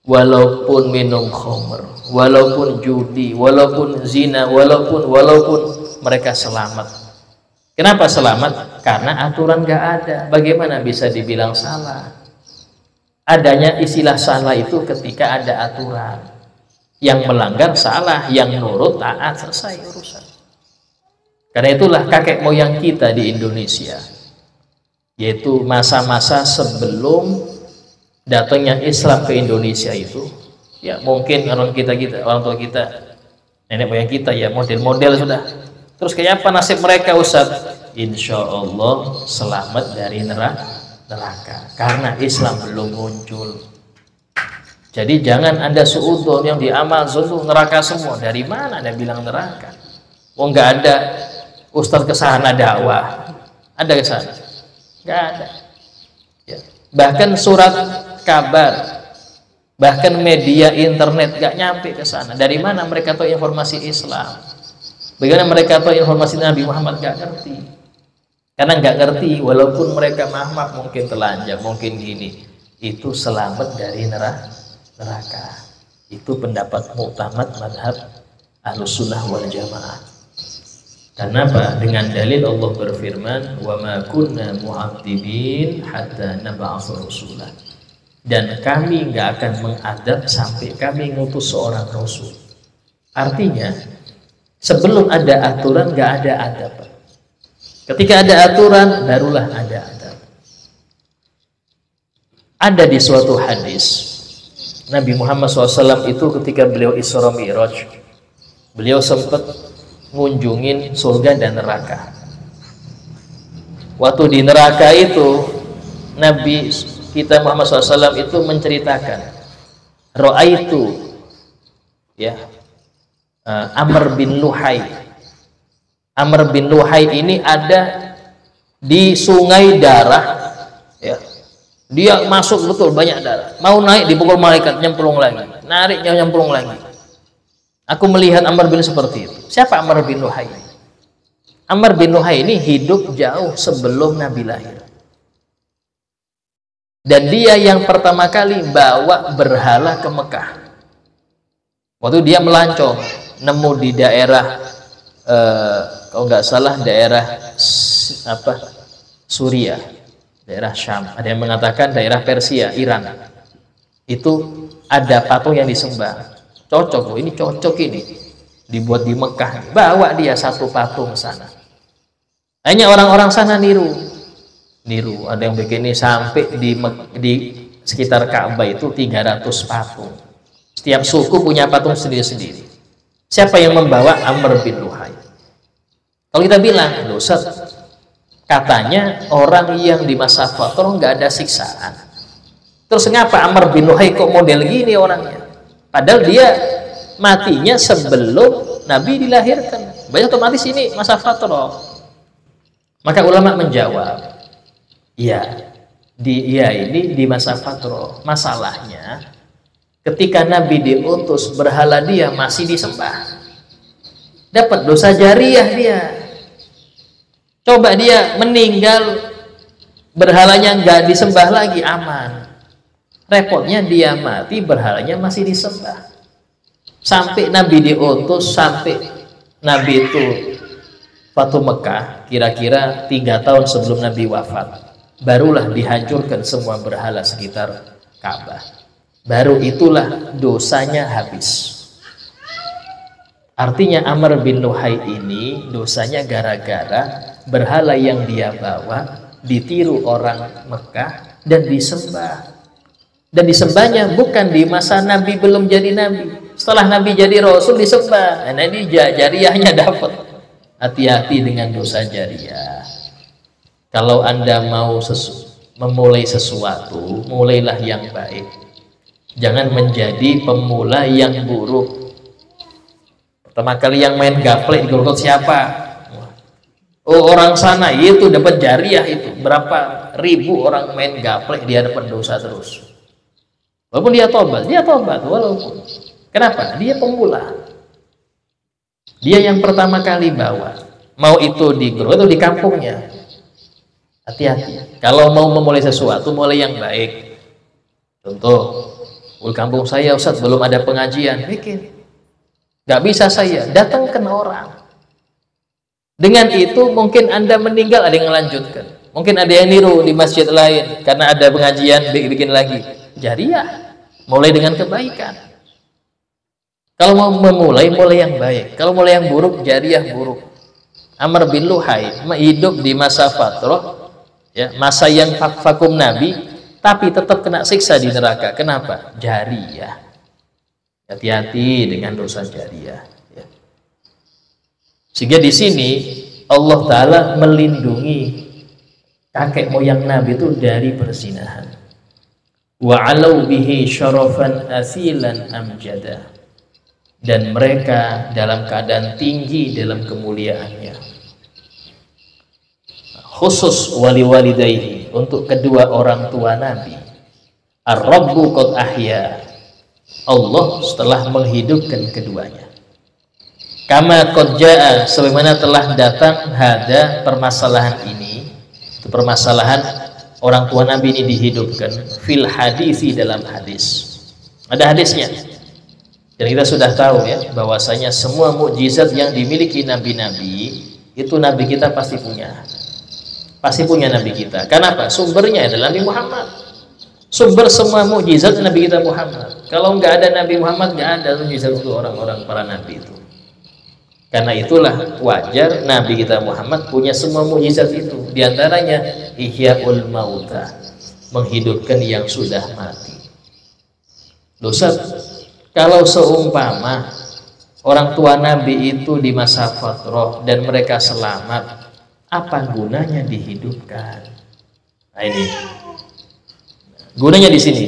walaupun minum khamr, walaupun judi, walaupun zina, walaupun mereka selamat. Kenapa selamat? Karena aturan nggak ada. Bagaimana bisa dibilang salah? Adanya istilah salah itu ketika ada aturan. Yang melanggar salah, yang nurut taat, selesai urusan. Karena itulah kakek moyang kita di Indonesia, yaitu masa-masa sebelum datangnya Islam ke Indonesia itu, ya mungkin orang tua kita, nenek moyang kita ya model-model sudah. Terus kayak apa nasib mereka Ustadz? Insya Allah selamat dari neraka, karena Islam belum muncul. Jadi jangan Anda suudzon yang di Amazon tuh neraka semua. Dari mana Anda bilang neraka? Oh nggak ada Ustadz kesana dakwah, ada kesana? Nggak ada. Ya. Bahkan surat kabar, bahkan media internet nggak nyampe ke sana. Dari mana mereka tahu informasi Islam? Bagaimana mereka tahu informasi Nabi Muhammad? Nggak ngerti. Karena nggak ngerti, walaupun mereka mahmak, mungkin telanjang, mungkin gini, itu selamat dari neraka. neraka. Itu pendapat muktamad madhab Ahlus Sunnah wal Jamaah. Kenapa? Dengan dalil Allah berfirman, wa ma kunna mu'adzibin hatta nab'atsa rasulah. Dan kami nggak akan mengadab sampai kami ngutus seorang rasul. Artinya sebelum ada aturan nggak ada adab. Ketika ada aturan barulah ada adab. Ada di suatu hadis Nabi Muhammad SAW itu ketika beliau Isra Mi'raj, beliau sempat ngunjungin surga dan neraka. Waktu di neraka itu Nabi kita Muhammad SAW itu menceritakan, Ra'aitu ya Amr bin Luhai. Amr bin Luhai ini ada di sungai darah, ya. Dia masuk betul banyak darah. Mau naik dipukul malaikat, nyemplung lagi. Nariknya nyemplung lagi. Aku melihat Amr bin seperti itu. Siapa Amr bin Luhai? Amr bin Luhai ini hidup jauh sebelum Nabi lahir. Dan dia yang pertama kali bawa berhala ke Mekah. Waktu dia melancong, nemu di daerah kalau nggak salah daerah Suriah, daerah Syam. Ada yang mengatakan daerah Persia, Iran. Itu ada patung yang disembah. Cocok, ini cocok ini. Dibuat di Mekah. Bawa dia satu patung sana. Hanya orang-orang sana niru. Ada yang begini sampai di sekitar Ka'bah itu 300 patung. Setiap suku punya patung sendiri-sendiri. Siapa yang membawa? Amr bin Luhai. Kalau kita bilang, loh Ustaz, katanya orang yang di masa fatrah nggak ada siksaan. Terus ngapa Amr bin Luhai kok model gini orangnya? Padahal dia matinya sebelum Nabi dilahirkan. Banyak otomatis ini masa fatrah. Maka ulama menjawab, iya, ini di masa fatrah. Masalahnya ketika Nabi diutus, berhala dia masih disembah. Dapat dosa jariah dia. Coba dia meninggal, berhalanya nggak disembah lagi, aman. Repotnya dia mati, berhalanya masih disembah. Sampai Nabi diutus, sampai Nabi itu Fatu Mekah, kira-kira 3 tahun sebelum Nabi wafat, barulah dihancurkan semua berhala sekitar Ka'bah. Baru itulah dosanya habis. Artinya Amr bin Luhai ini dosanya gara-gara berhala yang dia bawa ditiru orang Mekah dan disembah. Dan disembahnya bukan di masa Nabi belum jadi Nabi. Setelah Nabi jadi Rasul disembah. Nah ini jariahnya dapat. Hati-hati dengan dosa jariah. Kalau Anda mau memulai sesuatu, mulailah yang baik. Jangan menjadi pemula yang buruk. Pertama kali yang main gaplek di Golkot siapa? Oh, orang sana itu dapat jariah itu. Berapa ribu orang main gaplek dia dapat dosa terus. Walaupun dia tobat walaupun. Kenapa? Dia pemula. Dia yang pertama kali bawa. Mau itu di grup atau di kampungnya. Hati-hati. Kalau mau memulai sesuatu, mulai yang baik. Contoh, di kampung saya Ustaz belum ada pengajian, bikin. Gak bisa saya, datangkan orang. Dengan itu mungkin Anda meninggal, ada yang melanjutkan. Mungkin ada yang niru di masjid lain, karena ada pengajian, bikin lagi. Jariah, mulai dengan kebaikan. Kalau mau memulai, mulai yang baik. Kalau mulai yang buruk, jariah buruk. Amr bin Luhai hidup di masa fatrah, ya, masa yang vakum Nabi, tapi tetap kena siksa di neraka. Kenapa? Jariah. Hati-hati dengan dosa jariah. Ya. Sehingga di sini Allah Ta'ala melindungi kakek moyang Nabi itu dari perzinahan. Wa'alau bihi syarafan asilan amjada. Dan mereka dalam keadaan tinggi dalam kemuliaannya. Khusus wali-walidayhi, untuk kedua orang tua Nabi. Ar-Rabbu qad ahya. Allah setelah menghidupkan keduanya. Kama qad jaa, sebagaimana telah datang hada permasalahan ini. Itu permasalahan orang tua Nabi ini dihidupkan fil hadisi, dalam hadis. Ada hadisnya. Dan kita sudah tahu ya bahwasanya semua mukjizat yang dimiliki nabi-nabi itu nabi kita pasti punya. Pasti punya nabi kita. Kenapa? Sumbernya adalah Nabi Muhammad. Sumber semua mukjizat Nabi kita Muhammad. Kalau nggak ada Nabi Muhammad, nggak ada mukjizat untuk orang-orang para nabi itu. Karena itulah wajar Nabi kita Muhammad punya semua mukjizat itu. Di antaranya Ihyaul Mauta, menghidupkan yang sudah mati. Dosa. Kalau seumpama orang tua Nabi itu di masa fatrah dan mereka selamat, apa gunanya dihidupkan? Nah ini gunanya di sini.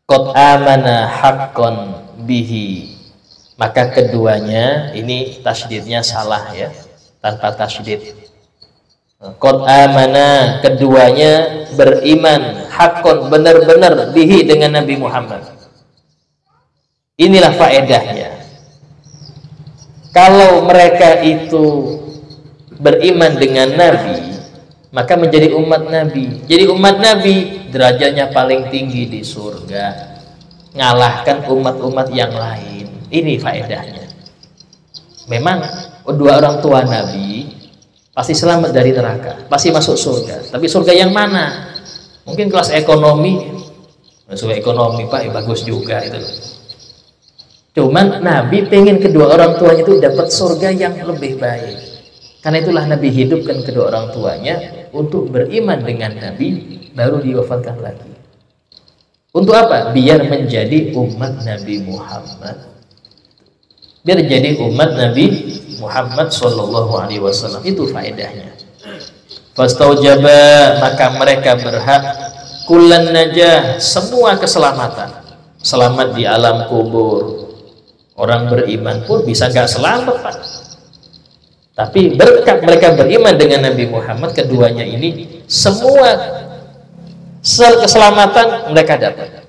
Qad amana haqqan bihi. Maka keduanya ini tasydidnya salah ya, tanpa tasydid. Qad amana, keduanya beriman haqqan, benar-benar bihi dengan Nabi Muhammad. Inilah faedahnya. Kalau mereka itu beriman dengan Nabi, maka menjadi umat Nabi. Jadi umat Nabi derajatnya paling tinggi di surga, ngalahkan umat-umat yang lain. Ini faedahnya. Memang dua orang tua Nabi pasti selamat dari neraka, pasti masuk surga. Tapi surga yang mana? Mungkin kelas ekonomi. Masuk ekonomi Pak, ya bagus juga itu. Cuman Nabi pengen kedua orang tuanya itu dapat surga yang lebih baik. Karena itulah Nabi hidupkan kedua orang tuanya untuk beriman dengan Nabi, baru diwafatkan lagi. Untuk apa? Biar menjadi umat Nabi Muhammad. Biar jadi umat Nabi Muhammad Sallallahu Alaihi Wasallam. Itu faedahnya. Fastaujaba, maka mereka berhak kullan najah, semua keselamatan. Selamat di alam kubur. Orang beriman pun bisa nggak selamat Pak. Tapi berkat mereka beriman dengan Nabi Muhammad, keduanya ini semua keselamatan mereka dapat.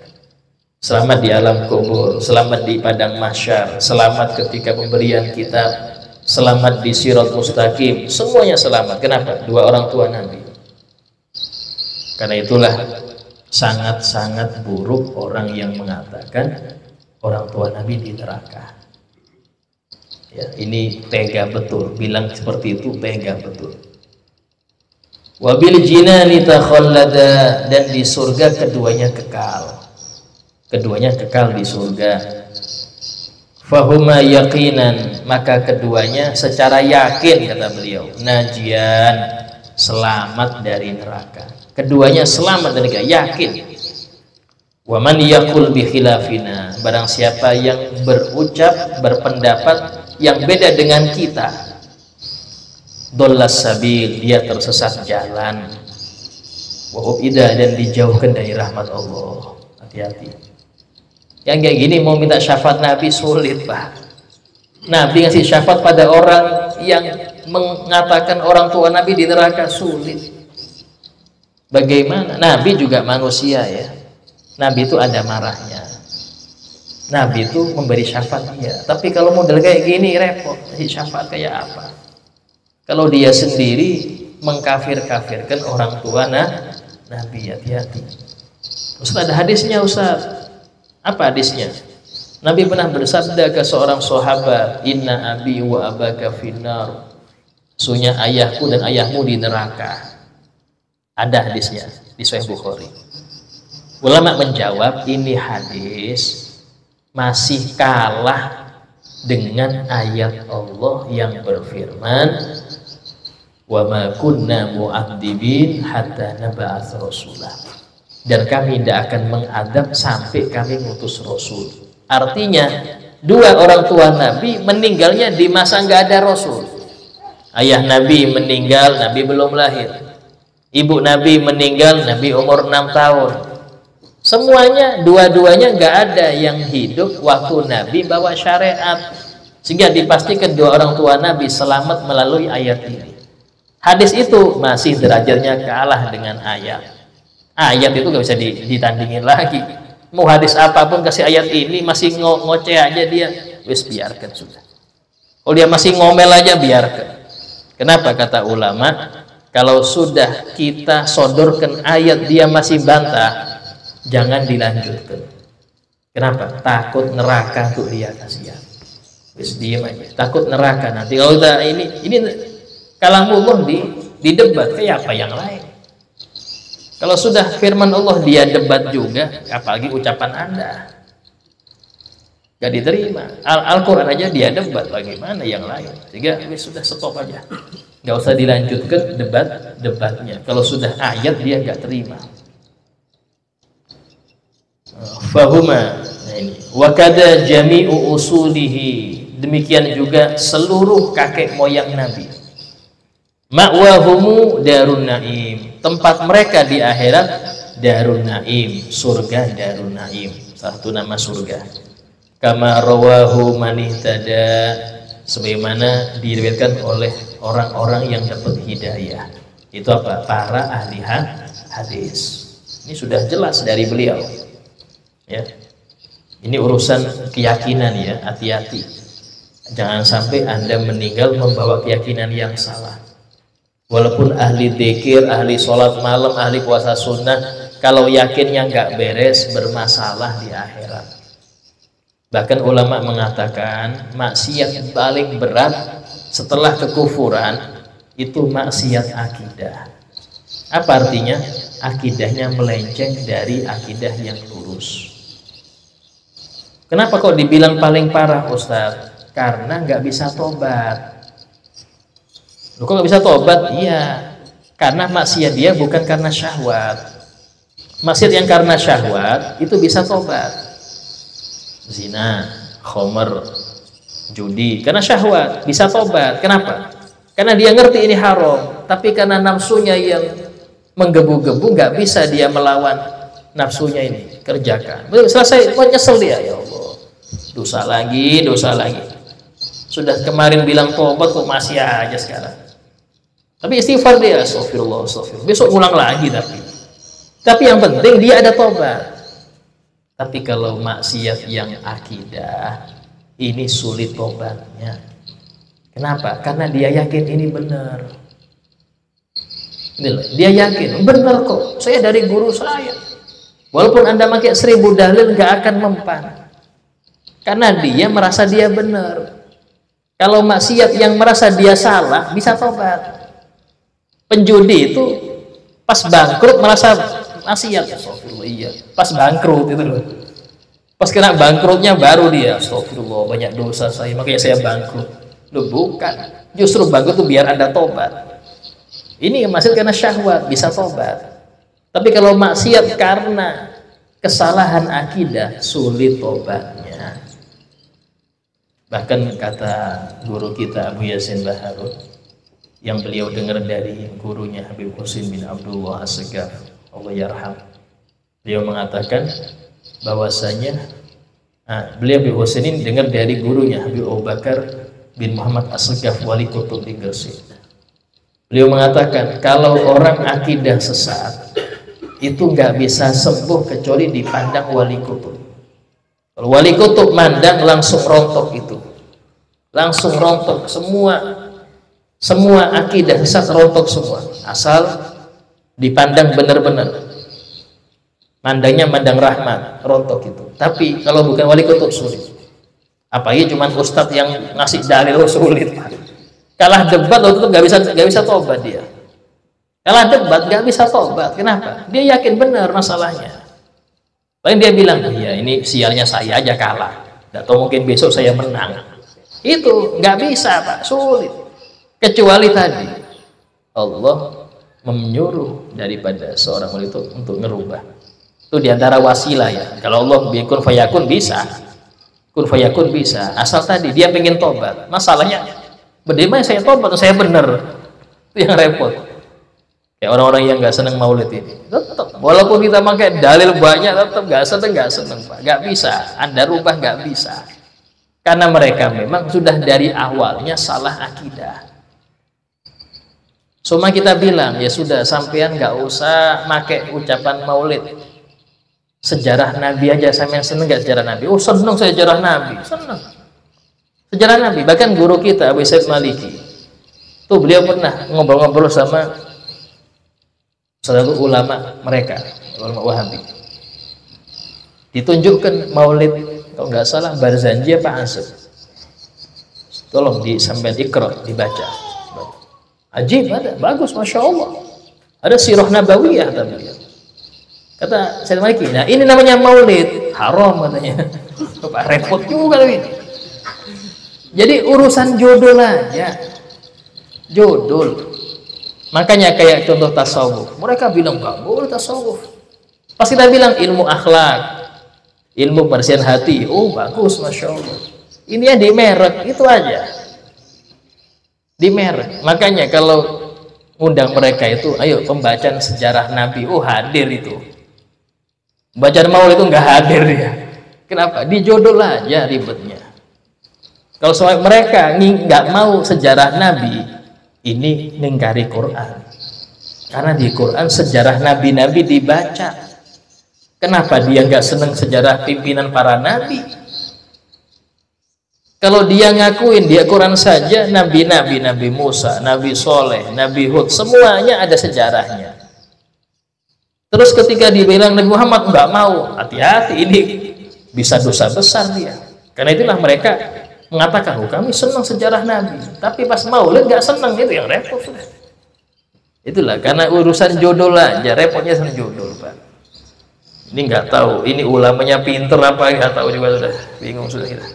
Selamat di alam kubur, selamat di padang mahsyar, selamat ketika pemberian kitab, selamat di sirat mustaqim, semuanya selamat. Kenapa? Dua orang tua Nabi. Karena itulah sangat-sangat buruk orang yang mengatakan orang tua Nabi di neraka. Ya, ini tega betul, bilang seperti itu tega betul. Wabil jinani takhallada, dan di surga keduanya kekal. Keduanya kekal di surga. Fahuma yaqinan, maka keduanya secara yakin, kata beliau, najian, selamat dari neraka. Keduanya selamat dari neraka, yakin. Wa man yaqul bi khilafina, barang siapa yang berucap, berpendapat yang beda dengan kita, dollas sabil, dia tersesat jalan, wa ubida, dan dijauhkan dari rahmat Allah. Hati-hati. Yang kayak gini mau minta syafaat Nabi sulit Pak. Nabi ngasih syafaat pada orang yang mengatakan orang tua Nabi di neraka sulit. Bagaimana? Nabi juga manusia ya. Nabi itu ada marahnya. Nabi itu memberi syafaat dia. Tapi kalau model kayak gini repot. Syafaat kayak apa? Kalau dia sendiri mengkafir-kafirkan orang tua Nabi, hati-hati. Ustaz, ada hadisnya Ustaz. Apa hadisnya? Nabi pernah bersabda ke seorang sahabat, inna abi wa abaka finnar. Sesungguhnya ayahku dan ayahmu di neraka. Ada hadisnya di Sahih Bukhari. Ulama menjawab, ini hadis masih kalah dengan ayat Allah yang berfirman, wa ma kunna mu'adzibin hatta nab'ats rasulah, dan kami tidak akan mengadab sampai kami ngutus rasul. Artinya dua orang tua Nabi meninggalnya di masa nggak ada rasul. Ayah Nabi meninggal, Nabi belum lahir. Ibu Nabi meninggal, Nabi umur 6 tahun. Semuanya, dua-duanya nggak ada yang hidup waktu Nabi bawa syariat, sehingga dipastikan dua orang tua Nabi selamat melalui ayat ini. Hadis itu masih derajatnya kalah dengan ayat. Ayat itu nggak bisa ditandingin lagi. Mau hadis apapun kasih ayat ini masih ngoceh aja dia, wis biarkan sudah. Kalau dia masih ngomel aja biarkan. Kenapa? Kata ulama, kalau sudah kita sodorkan ayat dia masih bantah, jangan dilanjutkan. Kenapa? Takut neraka tuh dia, kasihan. Wis diem aja. Takut neraka nanti kalau kita ini kalamullah di debat kayak apa yang lain. Kalau sudah firman Allah dia debat juga, apalagi ucapan Anda. Gak diterima. Al-Quran aja dia debat, bagaimana yang lain? Sehingga sudah stop aja. Gak usah dilanjutkan debatnya. Kalau sudah ayat dia gak terima. Fahuma. Nah ini. Wakada jami'u usulihi. Demikian juga seluruh kakek moyang Nabi. Ma'wahumu darun naim. Tempat mereka di akhirat darun naim. Surga darun naim. Satu nama surga. Kama rawahu manihtada, sebagaimana diriwayatkan oleh orang-orang yang dapat hidayah. Itu apa? Para ahli hadis. Ini sudah jelas dari beliau. Ya. Ini urusan keyakinan ya, hati-hati. Jangan sampai Anda meninggal membawa keyakinan yang salah. Walaupun ahli dzikir, ahli sholat malam, ahli puasa sunnah, kalau yakinnya nggak beres, bermasalah di akhirat. Bahkan ulama mengatakan maksiat paling berat setelah kekufuran itu maksiat akidah. Apa artinya? Akidahnya melenceng dari akidah yang lurus. Kenapa kok dibilang paling parah, Ustadz? Karena nggak bisa tobat. Loh, kok nggak bisa tobat? Iya, karena maksiat dia bukan karena syahwat. Maksiat yang karena syahwat itu bisa tobat. Zina, khomer, judi, karena syahwat bisa tobat. Kenapa? Karena dia ngerti ini haram, tapi karena nafsunya yang menggebu-gebu nggak bisa dia melawan nafsunya ini, kerjakan. Selesai, menyesal dia, ya Allah, dosa lagi, dosa lagi. Sudah kemarin bilang tobat kok masih aja sekarang. Tapi istighfar dia, astagfirullah, astagfirullah. Besok ulang lagi tapi yang penting dia ada tobat. Tapi kalau maksiat yang akidah, ini sulit tobatnya. Kenapa? Karena dia yakin ini benar. Dia yakin, benar kok. Saya dari guru saya. Walaupun Anda pakai 1000 dalil, nggak akan mempan. Karena dia merasa dia benar. Kalau maksiat yang merasa dia salah, bisa tobat. Penjudi itu pas bangkrut merasa maksiat. Iya, pas bangkrut itu loh. Pas kena bangkrutnya baru dia, astagfirullah, banyak dosa saya, makanya saya bangkrut. Loh, bukan. Justru bangkrut itu biar Anda tobat. Ini maksud karena syahwat, bisa tobat. Tapi kalau maksiat karena kesalahan akidah, sulit tobatnya. Bahkan kata guru kita Abu Yasin Baharun, yang beliau dengar dari gurunya Habib Husin bin Abdullah As-Segaf, Allah yarham. Beliau mengatakan bahwasanya beliau Habib Husin ini dengar dari gurunya Habib Abu Bakar bin Muhammad As-Segaf wali kutub di Gresik. Beliau mengatakan kalau orang akidah sesat itu nggak bisa sembuh kecuali dipandang wali kutub. Kalau wali kutub mandang langsung rontok itu, langsung rontok semua akidah sesat rontok semua, asal dipandang benar-benar. Mandangnya mandang rahmat, rontok itu. Tapi kalau bukan wali kutub sulit. Apalagi cuma ustadz yang ngasih dalil sulit. Kalah debat waktu itu nggak bisa tobat dia. Kalah debat nggak bisa tobat. Kenapa? Dia yakin benar masalahnya. Paling dia bilang, iya ini sialnya saya aja kalah. Nggak tahu mungkin besok saya menang. Itu nggak bisa Pak, sulit. Kecuali tadi Allah menyuruh daripada seorang wali itu untuk ngerubah. Itu diantara wasilah ya. Kalau Allah kun fayakun bisa, kun fayakun bisa. Asal tadi dia pengen tobat. Masalahnya, bagaimana saya tobat? Saya benar. Itu yang repot. Kayak orang-orang yang nggak seneng maulid ini. Tetap, walaupun kita pakai dalil banyak, tetap nggak seneng Pak. Nggak bisa. Anda rubah nggak bisa. Karena mereka memang sudah dari awalnya salah akidah. Cuma kita bilang ya sudah, sampean nggak usah pakai ucapan maulid. Sejarah Nabi aja, saya seneng nggak sejarah Nabi? Oh seneng saya sejarah Nabi, seneng sejarah Nabi. Bahkan guru kita Abu Said Maliki tuh beliau pernah ngobrol-ngobrol sama salah satu ulama mereka, ulama Wahabi. ditunjukkan maulid, kalau nggak salah Barzanji apa Asep, tolong disampean Iqra dibaca. Ajib, ada bagus, masya Allah, ada sirah nabawiyah kata beliau. Kata Said Maliki, nah ini namanya maulid, haram katanya. Pak repot juga ini. Jadi urusan jodol aja, jodol. Makanya kayak contoh tasawuf, mereka bilang nggak boleh tasawuf. Pas kita bilang ilmu akhlak, ilmu bersihan hati, oh bagus, masya Allah. Ini ya di merek itu aja, di merek. Makanya kalau undang mereka itu, ayo pembacaan sejarah Nabi, oh hadir itu. Bacaan maulid itu nggak hadir dia. Kenapa? Dijodol aja ribetnya. Kalau soal mereka nggak mau sejarah Nabi, ini mengingkari Quran. Karena di Quran sejarah nabi-nabi dibaca. Kenapa dia nggak seneng sejarah pimpinan para nabi? Kalau dia ngakuin dia Quran saja, nabi-nabi, Nabi Musa, Nabi Soleh, Nabi Hud, semuanya ada sejarahnya. Terus ketika dibilang Nabi Muhammad nggak mau, hati-hati, ini bisa dosa besar dia. Karena itulah mereka mengatakan, oh kami senang sejarah Nabi, tapi pas maulid nggak senang, itu yang repot sudah. Itulah karena urusan jodol aja, repotnya sama jodol, Pak. Ini nggak tahu, ini ulamanya pinter apa nggak tahu juga, sudah bingung sudah kita.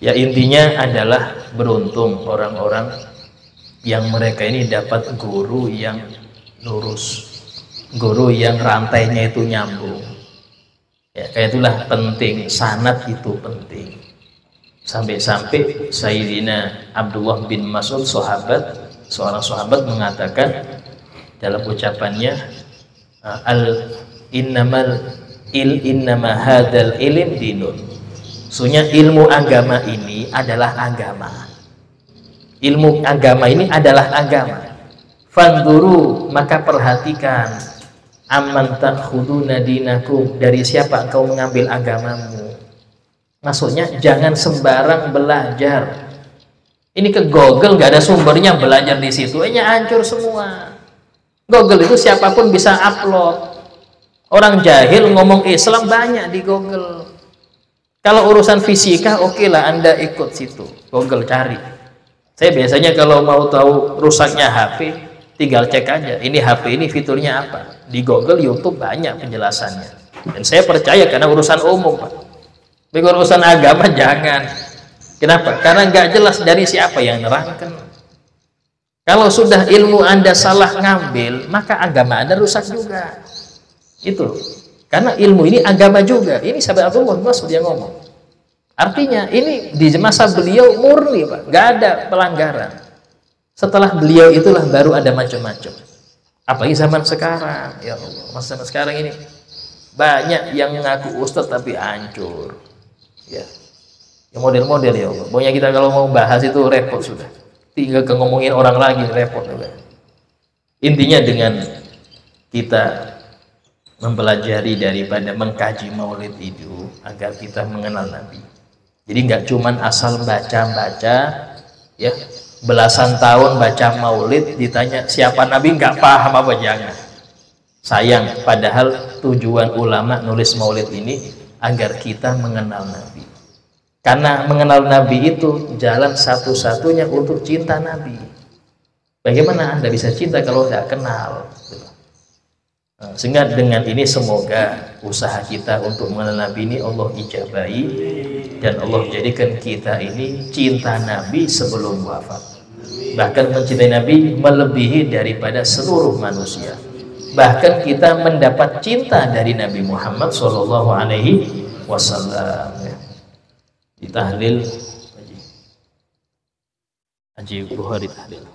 Ya intinya adalah beruntung orang-orang yang mereka ini dapat guru yang lurus, guru yang rantainya itu nyambung. Ya, kayak itulah penting, sanad itu penting. Sampai-sampai Sayyidina Abdullah bin Mas'ud, seorang sahabat mengatakan dalam ucapannya, innama hadzal ilm dinun. Sesungguhnya ilmu agama ini adalah agama. Ilmu agama ini adalah agama. Fanduru, maka perhatikan, amman ta'khuduna dinakum, dari siapa engkau mengambil agamamu. Maksudnya jangan sembarang belajar. Ini ke Google nggak ada sumbernya, belajar di situ aja hancur semua. Google itu siapapun bisa upload. Orang jahil ngomong Islam banyak di Google. Kalau urusan fisika, oke lah Anda ikut situ, Google cari. Saya biasanya kalau mau tahu rusaknya HP, tinggal cek aja, ini HP ini fiturnya apa. Di Google, YouTube banyak penjelasannya. Dan saya percaya karena urusan umum, Pak. Tapi urusan agama jangan. Kenapa? Karena nggak jelas dari siapa yang nerangkan. Kalau sudah ilmu Anda salah ngambil, maka agama Anda rusak juga. Itu. Karena ilmu ini agama juga. Ini sahabat Abdullah bin Mas'ud yang ngomong. Artinya ini di masa beliau murni, Pak. Nggak ada pelanggaran. Setelah beliau itulah baru ada macam-macam. Apalagi zaman sekarang. Ya Allah, masa zaman sekarang ini banyak yang ngaku ustadz tapi hancur. Ya. Ya model-model ya Allah. Pokoknya kita kalau mau bahas itu repot sudah. Tinggal ke ngomongin orang lagi repot juga. Intinya dengan kita mempelajari daripada mengkaji maulid itu agar kita mengenal Nabi. Jadi nggak cuman asal baca-baca ya, belasan tahun baca maulid ditanya siapa Nabi nggak paham apa, jangan. Sayang, padahal tujuan ulama nulis maulid ini agar kita mengenal Nabi. Karena mengenal Nabi itu jalan satu-satunya untuk cinta Nabi. Bagaimana Anda bisa cinta kalau nggak kenal? Sehingga dengan ini semoga usaha kita untuk mengenal Nabi ini Allah ijabahi dan Allah jadikan kita ini cinta Nabi sebelum wafat. Bahkan mencintai Nabi melebihi daripada seluruh manusia. Bahkan kita mendapat cinta dari Nabi Muhammad SAW. Di tahlil Haji Bukhari tahlil.